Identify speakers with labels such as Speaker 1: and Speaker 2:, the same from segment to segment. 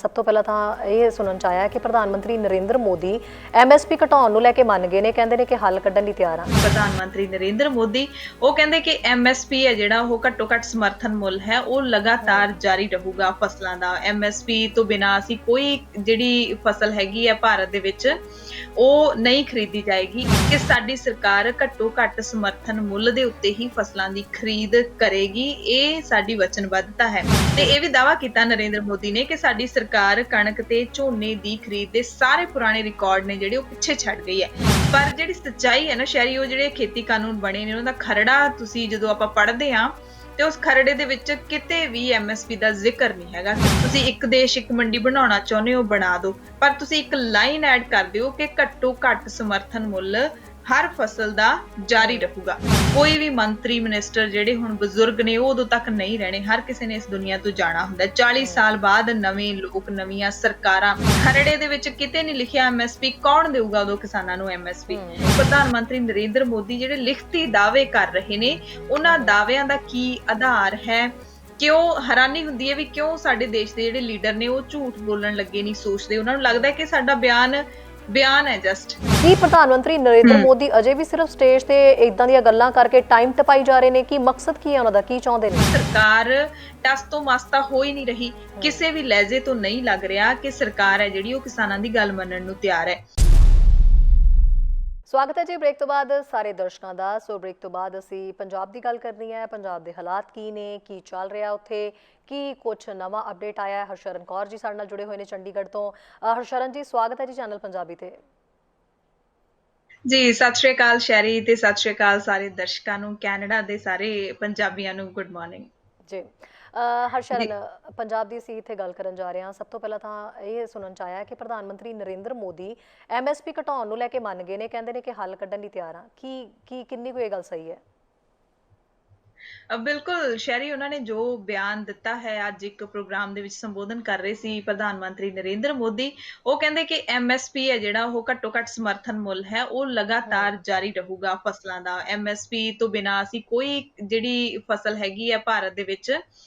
Speaker 1: ਸਭ ਤੋਂ ਪਹਿਲਾਂ ਤਾਂ ਇਹ ਸੁਣਨ ਚ ਆਇਆ ਕਿ ਪ੍ਰਧਾਨ ਮੰਤਰੀ ਨਰਿੰਦਰ ਮੋਦੀ ਐਮਐਸਪੀ ਘਟਾਉਣ ਨੂੰ ਲੈ ਕੇ ਮੰਨ ਗਏ ਨੇ। ਕਹਿੰਦੇ ਨੇ ਕਿ ਹੱਲ ਕੱਢਣ ਲਈ ਤਿਆਰ ਆ।
Speaker 2: ਪ੍ਰਧਾਨ ਮੰਤਰੀ ਨਰਿੰਦਰ ਮੋਦੀ ਉਹ ਕਹਿੰਦੇ ਕਿ ਐਮਐਸਪੀ ਹੈ ਜਿਹੜਾ ਉਹ ਘੱਟੋ ਘੱਟ ਸਮਰਥਨ ਮੁੱਲ ਹੈ ਉਹ ਲਗਾਤਾਰ ਜਾਰੀ ਰਹੂਗਾ ਫਸਲਾਂ ਦਾ। ਐਮਐਸਪੀ ਤੋਂ ਬਿਨਾਂ ਅਸੀਂ ਕੋਈ ਜਿਹੜੀ ਫਸਲ ਹੈਗੀ ਹੈ ਭਾਰਤ ਦੇ ਵਿੱਚ ਉਹ ਨਹੀਂ ਖਰੀਦੀ ਜਾਏਗੀ ਕਿ ਸਾਡੀ ਸਰਕਾਰ ਘੱਟੋ ਘੱਟ ਸਮਰਥਨ ਮੁੱਲ ਦੇ ਉੱਤੇ ਹੀ ਫਸਲਾਂ ਦੀ ਖਰੀਦ ਕਰੇਗੀ। ਇਹ ਸਾਡੀ ਵਚਨਬੱਧਤਾ ਹੈ ਤੇ ਇਹ ਵੀ ਦਾਅਵਾ ਕੀਤਾ ਨਰਿੰਦਰ ਮੋਦੀ ਨੇ ਕਿ ਸਾਡੀ ਸਰਕਾਰ ਕਣਕ ਤੇ ਝੋਨੇ ਦੀ ਖਰੀਦ ਦੇ ਸਾਰੇ ਪੁਰਾਣੇ ਰਿਕਾਰਡ ਨੇ ਜਿਹੜੇ ਉਹ ਪਿੱਛੇ ਛੱਡ ਗਈ ਹੈ। ਪਰ ਜਿਹੜੀ ਸੱਚਾਈ ਹੈ ਨਾ ਸ਼ਹਿਰੀ, ਉਹ ਜਿਹੜੇ ਖੇਤੀ ਕਾਨੂੰਨ ਬਣੇ ਨੇ ਉਹਨਾਂ ਦਾ ਖਰੜਾ ਤੁਸੀਂ ਜਦੋਂ ਆਪਾਂ ਪੜ੍ਹਦੇ ਹਾਂ ਤੇ ਉਸ ਖਰੜੇ ਦੇ ਵਿੱਚ ਕਿਤੇ ਵੀ ਐਮਐਸਪੀ ਦਾ ਜ਼ਿਕਰ ਨਹੀਂ ਹੈਗਾ। ਤੁਸੀਂ ਇੱਕ ਦੇਸ਼ ਇੱਕ ਮੰਡੀ ਬਣਾਉਣਾ ਚਾਹੁੰਦੇ ਹੋ, ਬਣਾ ਦਿਓ, ਪਰ ਤੁਸੀਂ ਇੱਕ ਲਾਈਨ ਐਡ ਕਰ ਦਿਓ ਕਿ ਘੱਟੋ ਘੱਟ ਸਮਰਥਨ ਮੁੱਲ ਹਰ ਫਸਲ ਦਾ ਜਾਰੀ ਰਹੂਗਾ। ਕੋਈ ਵੀ ਮੰਤਰੀ ਮਿਨਿਸਟਰ ਜਿਹੜੇ ਹੁਣ ਬਜ਼ੁਰਗ ਨੇ ਉਹ ਉਦੋਂ ਤੱਕ ਨਹੀਂ ਰਹਿਣੇ, ਹਰ ਕਿਸੇ ਨੇ ਇਸ ਦੁਨੀਆ ਤੋਂ ਜਾਣਾ ਹੁੰਦਾ। 40 ਸਾਲ ਬਾਅਦ ਨਵੇਂ ਲੋਕ, ਨਵੀਆਂ ਸਰਕਾਰਾਂ। ਖਰੜੇ ਦੇ ਵਿੱਚ ਕਿਤੇ ਨਹੀਂ ਲਿਖਿਆ ਐਮਐਸਪੀ। ਕੌਣ ਦੇਊਗਾ ਉਦੋਂ ਕਿਸਾਨਾਂ ਨੂੰ ਐਮਐਸਪੀ? ਪ੍ਰਧਾਨ ਮੰਤਰੀ ਨਰਿੰਦਰ ਮੋਦੀ ਜਿਹੜੇ ਲਿਖਤੀ ਦਾਅਵੇ ਕਰ ਰਹੇ ਨੇ, ਉਹਨਾਂ ਦਾਅਵਿਆਂ ਦਾ ਕੀ ਆਧਾਰ ਹੈ? ਕਿਉਂ ਹੈਰਾਨੀ ਹੁੰਦੀ ਹੈ ਵੀ ਕਿਉਂ ਸਾਡੇ ਦੇਸ਼ ਦੇ ਜਿਹੜੇ ਲੀਡਰ ਨੇ ਉਹ ਝੂਠ ਬੋਲਣ ਲੱਗੇ ਨਹੀਂ ਸੋਚਦੇ। ਉਹਨਾਂ ਨੂੰ ਲੱਗਦਾ ਕਿ ਸਾਡਾ ਬਿਆਨ ਹੈ ਜਸਟ।
Speaker 1: ਕੀ ਪ੍ਰਧਾਨ ਮੰਤਰੀ ਨਰਿੰਦਰ ਮੋਦੀ ਅਜੇ ਵੀ ਸਿਰਫ ਸਟੇਜ ਤੇ ਇਦਾਂ ਦੀਆਂ ਗੱਲਾਂ ਕਰਕੇ ਟਾਈਮ ਟਪਾਈ ਜਾ ਰਹੇ ਨੇ? ਕੀ ਮਕਸਦ ਕੀ ਹੈ ਉਹਨਾਂ ਦਾ? ਕੀ ਚਾਹੁੰਦੇ ਨੇ?
Speaker 2: ਸਰਕਾਰ ਟਸ ਤੋਂ ਮਸਤਾ ਹੋ ਹੀ ਨਹੀਂ ਰਹੀ, ਕਿਸੇ ਵੀ ਲਹਿਜੇ ਤੋਂ ਨਹੀਂ ਲੱਗ ਰਿਹਾ ਕਿ ਸਰਕਾਰ ਹੈ ਜਿਹੜੀ ਉਹ ਕਿਸਾਨਾਂ ਦੀ ਗੱਲ ਮੰਨਣ ਨੂੰ ਤਿਆਰ ਹੈ।
Speaker 1: ਸਵਾਗਤ ਹੈ ਜੀ ਬ੍ਰੇਕ ਤੋਂ ਬਾਅਦ ਸਾਰੇ ਦਰਸ਼ਕਾਂ ਦਾ। ਸੋ ਬ੍ਰੇਕ ਤੋਂ ਬਾਅਦ ਅਸੀਂ ਪੰਜਾਬ ਦੀ ਗੱਲ ਕਰਨੀ ਹੈ। ਪੰਜਾਬ ਦੇ ਹਾਲਾਤ ਕੀ ਨੇ, ਕੀ ਚੱਲ ਰਿਹਾ ਉੱਥੇ, ਕੀ ਕੁਛ ਨਵਾਂ ਅਪਡੇਟ ਆਇਆ ਹੈ। ਹਰਸ਼ਰਨ ਕੌਰ ਜੀ ਸਾਡੇ ਨਾਲ ਜੁੜੇ ਹੋਏ ਨੇ ਚੰਡੀਗੜ੍ਹ ਤੋਂ। ਹਰਸ਼ਰਨ ਜੀ, ਸਵਾਗਤ ਹੈ ਜੀ ਚੈਨਲ ਪੰਜਾਬੀ ਤੇ।
Speaker 2: ਜੀ ਸਤਿ ਸ਼੍ਰੀ ਅਕਾਲ ਸ਼ੈਰੀ, ਤੇ ਸਤਿ ਸ਼੍ਰੀ ਅਕਾਲ ਸਾਰੇ ਦਰਸ਼ਕਾਂ ਨੂੰ, ਕੈਨੇਡਾ ਦੇ ਸਾਰੇ ਪੰਜਾਬੀਆਂ ਨੂੰ ਗੁੱਡ ਮਾਰਨਿੰਗ
Speaker 1: ਜੀ ਹਰਸ਼ਰਨ, ਪੰਜਾਬ ਦੀ ਅਸੀਂ ਇੱਥੇ ਗੱਲ ਕਰਨ ਜਾ ਰਹੇ ਹਾਂ। ਸਭ ਤੋਂ ਪਹਿਲਾਂ ਤਾਂ ਇਹ ਸੁਣਨ ਚ ਆਇਆ ਕਿ ਪ੍ਰਧਾਨ ਮੰਤਰੀ ਨਰਿੰਦਰ ਮੋਦੀ ਐਮਐਸਪੀ ਘਟਾਉਣ ਨੂੰ ਲੈ ਕੇ ਮੰਨ ਗਏ ਨੇ। ਕਹਿੰਦੇ ਨੇ ਕਿ ਹੱਲ ਕੱਢਣ ਲਈ ਤਿਆਰ ਆ। ਕਿੰਨੀ ਕੁ ਇਹ ਗੱਲ ਸਹੀ ਹੈ?
Speaker 2: ਬਿਲਕੁਲ ਸ਼ੈਰੀ, ਉਹਨਾਂ ਨੇ ਜੋ ਬਿਆਨ ਦਿੱਤਾ ਹੈ, ਅੱਜ ਇੱਕ ਪ੍ਰੋਗਰਾਮ ਦੇ ਵਿੱਚ ਸੰਬੋਧਨ ਕਰ ਰਹੇ ਸੀ ਪ੍ਰਧਾਨ ਮੰਤਰੀ ਨਰਿੰਦਰ ਮੋਦੀ। ਉਹ ਕਹਿੰਦੇ ਕਿ ਐਮਐਸਪੀ ਹੈ ਜਿਹੜਾ ਉਹ ਘੱਟੋ ਘੱਟ ਸਮਰਥਨ ਮੁੱਲ ਹੈ ਉਹ ਲਗਾਤਾਰ ਜਾਰੀ ਰਹੂਗਾ ਫਸਲਾਂ ਦਾ। ਐਮਐਸਪੀ ਤੋਂ ਬਿਨਾਂ ਅਸੀਂ ਕੋਈ ਜਿਹੜੀ ਫਸਲ ਹੈਗੀ ਹੈ ਭਾਰਤ ਦੇ ਵਿੱਚ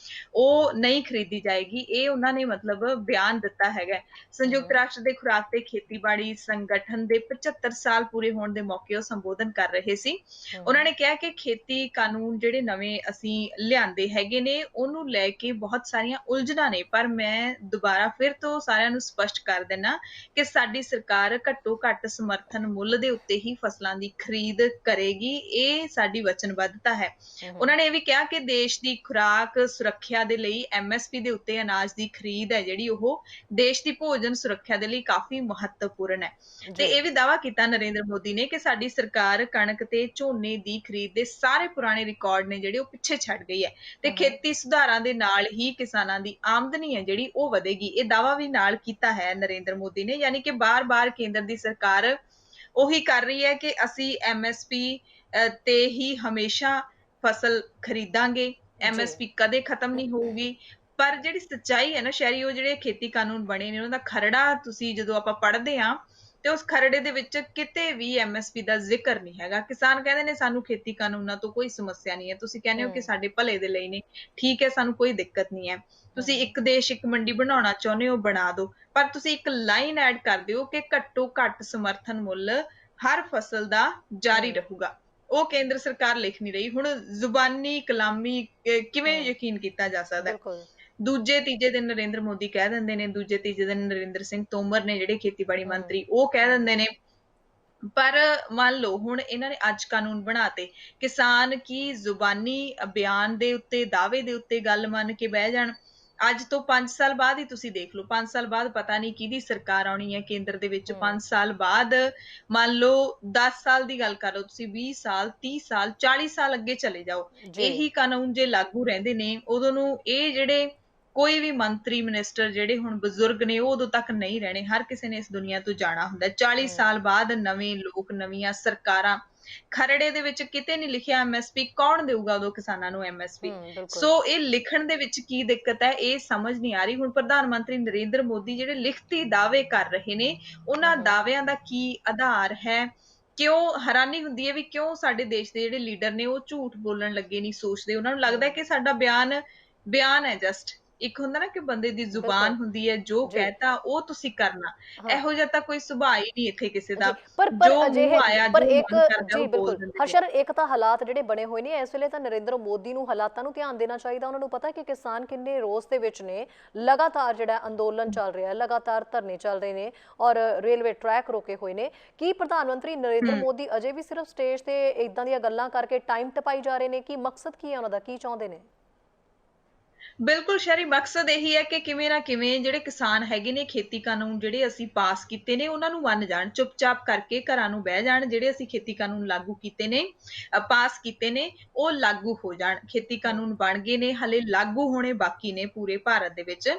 Speaker 2: ਉਹ ਨਹੀਂ ਖਰੀਦੀ ਜਾਏਗੀ। ਇਹ ਉਹਨਾਂ ਨੇ ਮਤਲਬ ਬਿਆਨ ਦਿੱਤਾ ਹੈਗਾ। ਸੰਯੁਕਤ ਰਾਸ਼ਟਰ ਦੇ ਖੁਰਾਕ ਤੇ ਖੇਤੀਬਾੜੀ ਸੰਗਠਨ ਦੇ 75 ਸਾਲ ਪੂਰੇ ਹੋਣ ਦੇ ਮੌਕੇ ਉਹ ਸੰਬੋਧਨ ਕਰ ਰਹੇ ਸੀ। ਉਹਨਾਂ ਨੇ ਕਿਹਾ ਕਿ ਖੇਤੀ ਕਾਨੂੰਨ ਜਿਹੜੇ ਨਵੇਂ ਅਸੀਂ ਲਿਆਂਦੇ ਹੈਗੇ ਨੇ ਉਹਨੂੰ ਲੈ ਕੇ ਬਹੁਤ ਸਾਰੀਆਂ ਉਲਝਣਾਂ ਨੇ, ਪਰ ਮੈਂ ਦੁਬਾਰਾ ਫਿਰ ਤੋਂ ਸਾਰਿਆਂ ਨੂੰ ਸਪਸ਼ਟ ਕਰ ਦੇਣਾ ਕਿ ਸਾਡੀ ਸਰਕਾਰ ਘੱਟੋ ਘੱਟ ਸਮਰਥਨ ਮੁੱਲ ਦੇ ਉੱਤੇ ਹੀ ਫਸਲਾਂ ਦੀ ਖਰੀਦ ਕਰੇਗੀ। ਇਹ ਸਾਡੀ ਵਚਨਬੱਧਤਾ ਹੈ। ਉਹਨਾਂ ਨੇ ਇਹ ਵੀ ਕਿਹਾ ਕਿ ਦੇਸ਼ ਦੀ ਖੁਰਾਕ ਸੁਰੱਖਿਆ ਦੇ ਲਈ ਐਮਐਸਪੀ ਦੇ ਉੱਤੇ ਅਨਾਜ ਦੀ ਖਰੀਦ ਹੈ ਜਿਹੜੀ ਉਹ ਦੇਸ਼ ਦੀ ਭੋਜਨ ਸੁਰੱਖਿਆ ਦੇ ਲਈ ਕਾਫੀ ਮਹੱਤਵਪੂਰਨ ਹੈ। ਤੇ ਇਹ ਵੀ ਦਾਅਵਾ ਕੀਤਾ ਨਰਿੰਦਰ ਮੋਦੀ ਨੇ ਕਿ ਸਾਡੀ ਸਰਕਾਰ ਕਣਕ ਤੇ ਝੋਨੇ ਦੀ ਖਰੀਦ ਦੇ ਸਾਰੇ ਪੁਰਾਣੇ ਰਿਕਾਰਡ ਨੇ ਜਿਹੜੇ ਉਹ ਪਿੱਛੇ ਛੱਡ ਗਈ ਹੈ ਤੇ ਖੇਤੀ ਸੁਧਾਰਾਂ ਦੇ ਨਾਲ ਹੀ ਕਿਸਾਨਾਂ ਦੀ ਆਮਦਨੀ ਹੈ ਜਿਹੜੀ ਉਹ ਵਧੇਗੀ। ਇਹ ਦਾਅਵਾ ਵੀ ਨਾਲ ਕੀਤਾ ਹੈ ਨਰਿੰਦਰ ਮੋਦੀ ਨੇ, ਯਾਨੀ ਕਿ ਬਾਰ-ਬਾਰ ਕੇਂਦਰ ਦੀ ਸਰਕਾਰ ਉਹੀ ਕਰ ਰਹੀ ਹੈ ਕਿ ਅਸੀਂ ਐਮਐਸਪੀ ਤੇ ਹੀ ਹਮੇਸ਼ਾ ਫਸਲ ਖਰੀਦਾਂਗੇ, ਐਮਐਸਪੀ ਕਦੇ ਖਤਮ ਨਹੀਂ ਹੋਊਗੀ। ਪਰ ਜਿਹੜੀ ਸੱਚਾਈ ਹੈ ਨਾ ਸ਼ਹਿਰੀ, ਉਹ ਜਿਹੜੇ ਖੇਤੀ ਕਾਨੂੰਨ ਬਣੇ ਨੇ ਉਹਨਾਂ ਦਾ ਖਰੜਾ ਤੁਸੀਂ ਜਦੋਂ ਆਪਾਂ ਪੜ੍ਹਦੇ ਹਾਂ ਤੇ ਉਸ ਖਰੜੇ ਦੇ ਵਿੱਚ ਕਿਤੇ ਵੀ ਐਮਐਸਪੀ ਦਾ ਜ਼ਿਕਰ ਨਹੀਂ ਹੈਗਾ। ਕਿਸਾਨ ਕਹਿੰਦੇ ਨੇ ਸਾਨੂੰ ਖੇਤੀ ਕਾਨੂੰਨਾਂ ਤੋਂ ਕੋਈ ਸਮੱਸਿਆ ਨਹੀਂ ਹੈ। ਤੁਸੀਂ ਕਹਿੰਦੇ ਹੋ ਕਿ ਸਾਡੇ ਭਲੇ ਦੇ ਲਈ ਨੇ, ਠੀਕ ਹੈ, ਸਾਨੂੰ ਕੋਈ ਦਿੱਕਤ ਨਹੀਂ ਹੈ। ਤੁਸੀਂ ਇੱਕ ਦੇਸ਼ ਇੱਕ ਮੰਡੀ ਬਣਾਉਣਾ ਚਾਹੁੰਦੇ ਹੋ, ਬਣਾ ਦਿਓ, ਪਰ ਤੁਸੀਂ ਇੱਕ ਲਾਈਨ ਐਡ ਕਰ ਦਿਓ ਕਿ ਘੱਟੋ ਘੱਟ ਸਮਰਥਨ ਮੁੱਲ ਹਰ ਫਸਲ ਦਾ ਜਾਰੀ ਰਹੂਗਾ। ਉਹ ਕੇਂਦਰ ਸਰਕਾਰ ਲਿਖ ਨਹੀਂ ਰਹੀ। ਹੁਣ ਜ਼ੁਬਾਨੀ ਕਲਾਮੀ ਕਿਵੇਂ ਯਕੀਨ ਕੀਤਾ ਜਾ ਸਕਦਾ?
Speaker 1: ਬਿਲਕੁਲ।
Speaker 2: ਦੂਜੇ ਤੀਜੇ ਦਿਨ ਨਰਿੰਦਰ ਮੋਦੀ ਕਹਿ ਦਿੰਦੇ ਨੇ, ਦੂਜੇ ਤੀਜੇ ਦਿਨ ਨਰਿੰਦਰ ਸਿੰਘ ਤੋਮਰ ਨੇ ਜਿਹੜੇ ਖੇਤੀਬਾੜੀ ਮੰਤਰੀ ਉਹ ਕਹਿ ਦਿੰਦੇ ਨੇ। ਪਰ ਮੰਨ ਲਓ ਹੁਣ ਇਹਨਾਂ ਨੇ ਅੱਜ ਕਾਨੂੰਨ ਬਣਾਤੇ, ਕਿਸਾਨ ਕੀ ਜ਼ੁਬਾਨੀ ਬਿਆਨ ਦੇ ਉੱਤੇ, ਦਾਅਵੇ ਦੇ ਉੱਤੇ ਗੱਲ ਮੰਨ ਕੇ ਬਹਿ ਜਾਣ? ਅੱਜ ਤੋਂ 5 ਸਾਲ ਬਾਅਦ ਹੀ ਤੁਸੀਂ ਦੇਖ ਲਓ, 5 ਸਾਲ ਬਾਅਦ ਪਤਾ ਨਹੀਂ ਕਿਹਦੀ ਸਰਕਾਰ ਆਉਣੀ ਹੈ ਕੇਂਦਰ ਦੇ ਵਿੱਚ। 5 ਸਾਲ ਬਾਅਦ ਮੰਨ ਲਓ 10 ਸਾਲ ਦੀ ਗੱਲ ਕਰ ਲਓ ਤੁਸੀਂ, 20 ਸਾਲ, 30 ਸਾਲ, 40 ਸਾਲ ਅੱਗੇ ਚਲੇ ਜਾਓ, ਇਹੀ ਕਾਨੂੰਨ ਜੇ ਲਾਗੂ ਰਹਿੰਦੇ ਨੇ ਉਦੋਂ ਨੂੰ ਇਹ ਜਿਹੜੇ ਕੋਈ ਵੀ ਮੰਤਰੀ ਮਿਨਿਸਟਰ ਜਿਹੜੇ ਹੁਣ ਬਜ਼ੁਰਗ ਨੇ ਉਹ ਉਦੋਂ ਤੱਕ ਨਹੀਂ ਰਹਿਣੇ, ਹਰ ਕਿਸੇ ਨੇ ਇਸ ਦੁਨੀਆ ਤੋਂ ਜਾਣਾ ਹੁੰਦਾ। 40 ਸਾਲ ਬਾਅਦ ਨਵੇਂ ਲੋਕ, ਨਵੀਆਂ ਸਰਕਾਰਾਂ। ਖਰੜੇ ਦੇ ਵਿੱਚ ਕਿਤੇ ਨਹੀਂ ਲਿਖਿਆ ਐਮਐਸਪੀ। ਕੌਣ ਦੇਊਗਾ ਉਦੋਂ ਕਿਸਾਨਾਂ ਨੂੰ ਐਮਐਸਪੀ? ਸੋ ਇਹ ਲਿਖਣ ਦੇ ਵਿੱਚ ਕੀ ਦਿੱਕਤ ਹੈ ਇਹ ਸਮਝ ਨਹੀਂ ਆ ਰਹੀ। ਹੁਣ ਪ੍ਰਧਾਨ ਮੰਤਰੀ ਨਰਿੰਦਰ ਮੋਦੀ ਜਿਹੜੇ ਲਿਖਤੀ ਦਾਅਵੇ ਕਰ ਰਹੇ ਨੇ, ਉਹਨਾਂ ਦਾਅਵਿਆਂ ਦਾ ਕੀ ਆਧਾਰ ਹੈ? ਕਿਉਂ ਹੈਰਾਨੀ ਹੁੰਦੀ ਹੈ ਵੀ ਕਿਉਂ ਸਾਡੇ ਦੇਸ਼ ਦੇ ਜਿਹੜੇ ਲੀਡਰ ਨੇ ਉਹ ਝੂਠ ਬੋਲਣ ਲੱਗੇ ਨਹੀਂ ਸੋਚਦੇ। ਉਹਨਾਂ ਨੂੰ ਲੱਗਦਾ ਕਿ ਸਾਡਾ ਬਿਆਨ ਹੈ ਜਸਟ। ਇੱਕ ਹੁੰਦਾ ਨਾ ਕਿ ਬੰਦੇ ਦੀ ਜ਼ੁਬਾਨ
Speaker 1: ਬਿਲਕੁਲ
Speaker 2: ਹੁੰਦੀ ਹੈ, ਜੋ
Speaker 1: ਜੀ।
Speaker 2: ਕਹਿਤਾ ਉਹ ਤੁਸੀਂ ਕਰਨਾ।
Speaker 1: ਹਾਂ
Speaker 2: ਇਹੋ ਜਿਹਾ ਤਾਂ ਕੋਈ ਸੁਭਾਅ ਹੀ ਨਹੀਂ ਇੱਥੇ ਕਿਸੇ
Speaker 1: ਜੀ,
Speaker 2: ਦਾ।
Speaker 1: ਪਰ
Speaker 2: ਜੋ
Speaker 1: ਅਜਿਹੇ
Speaker 2: ਮੂੰਹ ਆਇਆ,
Speaker 1: ਪਰ
Speaker 2: ਜੋ
Speaker 1: ਇੱਕ
Speaker 2: ਮਨ ਕਰਦਾ
Speaker 1: ਜੀ
Speaker 2: ਉਹ ਬੋਲ
Speaker 1: ਬਿਲਕੁਲ
Speaker 2: ਦਿੰਦੇ ਨੇ।
Speaker 1: ਹਰਸ਼ਰ, ਇੱਕ ਤਾਂ ਹਾਲਾਤ ਜਿਹੜੇ ਬਣੇ ਹੋਏ ਨੇ ਇਸ ਵੇਲੇ, ਤਾਂ ਨਰਿੰਦਰ ਮੋਦੀ ਨੂੰ ਹਾਲਾਤਾਂ ਨੂੰ ਧਿਆਨ ਦੇਣਾ ਚਾਹੀਦਾ। ਉਹਨਾਂ ਨੂੰ ਪਤਾ ਕਿ ਕਿਸਾਨ ਕਿੰਨੇ ਰੋਸ ਦੇ ਵਿੱਚ ਨੇ, ਲਗਾਤਾਰ ਜਿਹੜਾ ਅੰਦੋਲਨ ਚੱਲ ਰਿਹਾ, ਲਗਾਤਾਰ ਧਰਨੇ ਚੱਲ ਰਹੇ ਨੇ ਔਰ ਰੇਲਵੇ ਟਰੈਕ ਰੋਕੇ ਹੋਏ ਨੇ। ਕੀ ਪ੍ਰਧਾਨ ਮੰਤਰੀ ਨਰਿੰਦਰ
Speaker 2: ਹੂੰ।
Speaker 1: ਮੋਦੀ ਅਜੇ ਵੀ ਸਿਰਫ ਸਟੇਜ ਤੇ ਇਦਾਂ ਦੀਆਂ ਗੱਲਾਂ ਕਰਕੇ ਟਾਈਮ ਟਪਾਈ ਜਾ ਰਹੇ ਨੇ? ਕੀ ਮਕਸਦ ਕੀ ਹੈ ਉਹਨਾਂ ਦਾ, ਕੀ ਚਾਹੁੰਦੇ ਨੇ?
Speaker 2: ਬਿਲਕੁਲ ਸ਼ਹਿਰੀ ਮਕਸਦ ਇਹੀ ਹੈ ਕਿ ਕਿਵੇਂ ਨਾ ਕਿਵੇਂ ਜਿਹੜੇ ਕਿਸਾਨ ਹੈਗੇ ਨੇ, ਖੇਤੀ ਕਾਨੂੰਨ ਜਿਹੜੇ ਅਸੀਂ ਪਾਸ ਕੀਤੇ ਨੇ ਉਹਨਾਂ ਨੂੰ ਮੰਨ ਜਾਣ, ਚੁੱਪਚਾਪ ਕਰਕੇ ਘਰਾਂ ਨੂੰ ਬਹਿ ਜਾਣ। ਜਿਹੜੇ ਅਸੀਂ ਖੇਤੀ ਕਾਨੂੰਨ ਲਾਗੂ ਕੀਤੇ ਨੇ, ਪਾਸ ਕੀਤੇ ਨੇ, ਉਹ ਲਾਗੂ ਹੋ ਜਾਣ। ਖੇਤੀ
Speaker 1: ਹੂੰ
Speaker 2: ਕਾਨੂੰਨ ਬਣ ਗਏ ਨੇ, ਹਲੇ ਲਾਗੂ ਹੋਣੇ ਬਾਕੀ ਨੇ ਪੂਰੇ ਭਾਰਤ ਦੇ ਵਿੱਚ।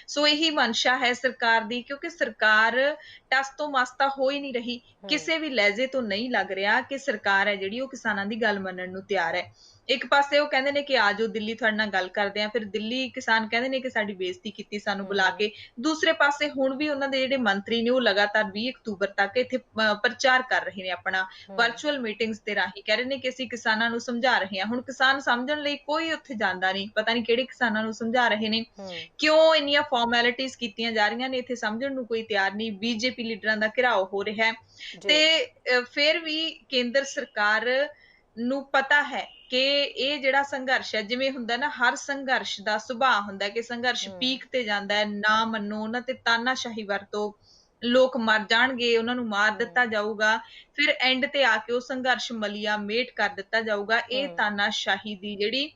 Speaker 2: ਸੋ ਇਹੀ ਮਨਸ਼ਾ ਹੈ ਸਰਕਾਰ ਦੀ, ਕਿਉਂਕਿ ਸਰਕਾਰ ਟਸ ਤੋਂ ਮਸ ਤਾਂ ਹੋ ਹੀ ਨਹੀਂ ਰਹੀ।
Speaker 1: ਹੂੰ
Speaker 2: ਕਿਸੇ ਵੀ ਲਹਿਜੇ ਤੋਂ ਨਹੀਂ ਲੱਗ ਰਿਹਾ ਕਿ ਸਰਕਾਰ ਹੈ ਜਿਹੜੀ ਉਹ ਕਿਸਾਨਾਂ ਦੀ ਗੱਲ ਮੰਨਣ ਨੂੰ ਤਿਆਰ ਹੈ। ਇੱਕ ਪਾਸੇ ਉਹ ਕਹਿੰਦੇ ਨੇ ਕਿ ਆ ਜਾਓ ਦਿੱਲੀ, ਤੁਹਾਡੇ ਨਾਲ ਗੱਲ ਕਰਦੇ ਆ, ਫਿਰ ਦਿੱਲੀ ਕਿਸਾਨ ਕਹਿੰਦੇ ਨੇ ਕਿ ਸਾਡੀ ਬੇਇੱਜ਼ਤੀ ਕੀਤੀ ਸਾਨੂੰ ਬੁਲਾ
Speaker 1: ਹੂੰ
Speaker 2: ਕੇ। ਦੂਸਰੇ ਪਾਸੇ ਹੁਣ ਵੀ ਉਹਨਾਂ ਦੇ ਜਿਹੜੇ ਮੰਤਰੀ ਨੇ ਉਹ ਲਗਾਤਾਰ 20 ਅਕਤੂਬਰ ਤੱਕ ਇੱਥੇ ਪ੍ਰਚਾਰ ਕਰ ਰਹੇ ਨੇ ਆਪਣਾ,
Speaker 1: ਹੂੰ
Speaker 2: ਵਰਚੁਅਲ ਮੀਟਿੰਗਸ ਦੇ ਰਾਹੀਂ ਕਹਿ ਰਹੇ ਨੇ ਕਿ ਅਸੀਂ ਕਿਸਾਨਾਂ ਨੂੰ ਸਮਝਾ ਰਹੇ ਹਾਂ। ਹੁਣ ਕਿਸਾਨ ਸਮਝਣ ਲਈ ਕੋਈ ਉੱਥੇ ਜਾਂਦਾ ਨਹੀਂ, ਪਤਾ ਨਹੀਂ ਕਿਹੜੇ ਕਿਸਾਨਾਂ ਨੂੰ ਸਮਝਾ ਰਹੇ ਨੇ,
Speaker 1: ਹੂੰ
Speaker 2: ਕਿਉਂ ਇੰਨੀਆਂ ਫਾਰਮੈਲਿਟੀਜ਼ ਕੀਤੀਆਂ ਜਾ ਰਹੀਆਂ ਨੇ, ਇੱਥੇ ਸਮਝਣ ਨੂੰ ਕੋਈ ਤਿਆਰ ਨਹੀਂ। ਬੀਜੇਪੀ ਲੀਡਰਾਂ ਦਾ ਘਿਰਾਓ ਹੋ ਰਿਹਾ ਹੈ
Speaker 1: ਜੀ
Speaker 2: ਤੇ ਫਿਰ ਵੀ ਕੇਂਦਰ ਸਰਕਾਰ ਨੂੰ ਪਤਾ ਹੈ ਕਿ ਇਹ ਜਿਹੜਾ ਸੰਘਰਸ਼ ਹੈ, ਜਿਵੇਂ ਹੁੰਦਾ ਨਾ ਹਰ ਸੰਘਰਸ਼ ਦਾ ਸੁਭਾਅ ਹੁੰਦਾ ਕਿ ਸੰਘਰਸ਼
Speaker 1: ਹੂੰ
Speaker 2: ਪੀਕ ਤੇ ਜਾਂਦਾ ਹੈ, ਨਾ ਮੰਨੋ ਉਹਨਾਂ ਤੇ ਤਾਨਾਸ਼ਾਹੀ ਵਰਤੋ, ਲੋਕ ਮਰ ਜਾਣਗੇ, ਉਹਨਾਂ ਨੂੰ ਮਾਰ
Speaker 1: ਹੂੰ
Speaker 2: ਦਿੱਤਾ ਜਾਊਗਾ, ਫਿਰ ਐਂਡ ਤੇ ਆ ਕੇ ਉਹ ਸੰਘਰਸ਼ ਮਲੀਆ ਮੇਟ ਕਰ ਦਿੱਤਾ ਜਾਊਗਾ। ਇਹ
Speaker 1: ਹੂੰ
Speaker 2: ਤਾਨਾਸ਼ਾਹੀ ਦੀ ਜਿਹੜੀ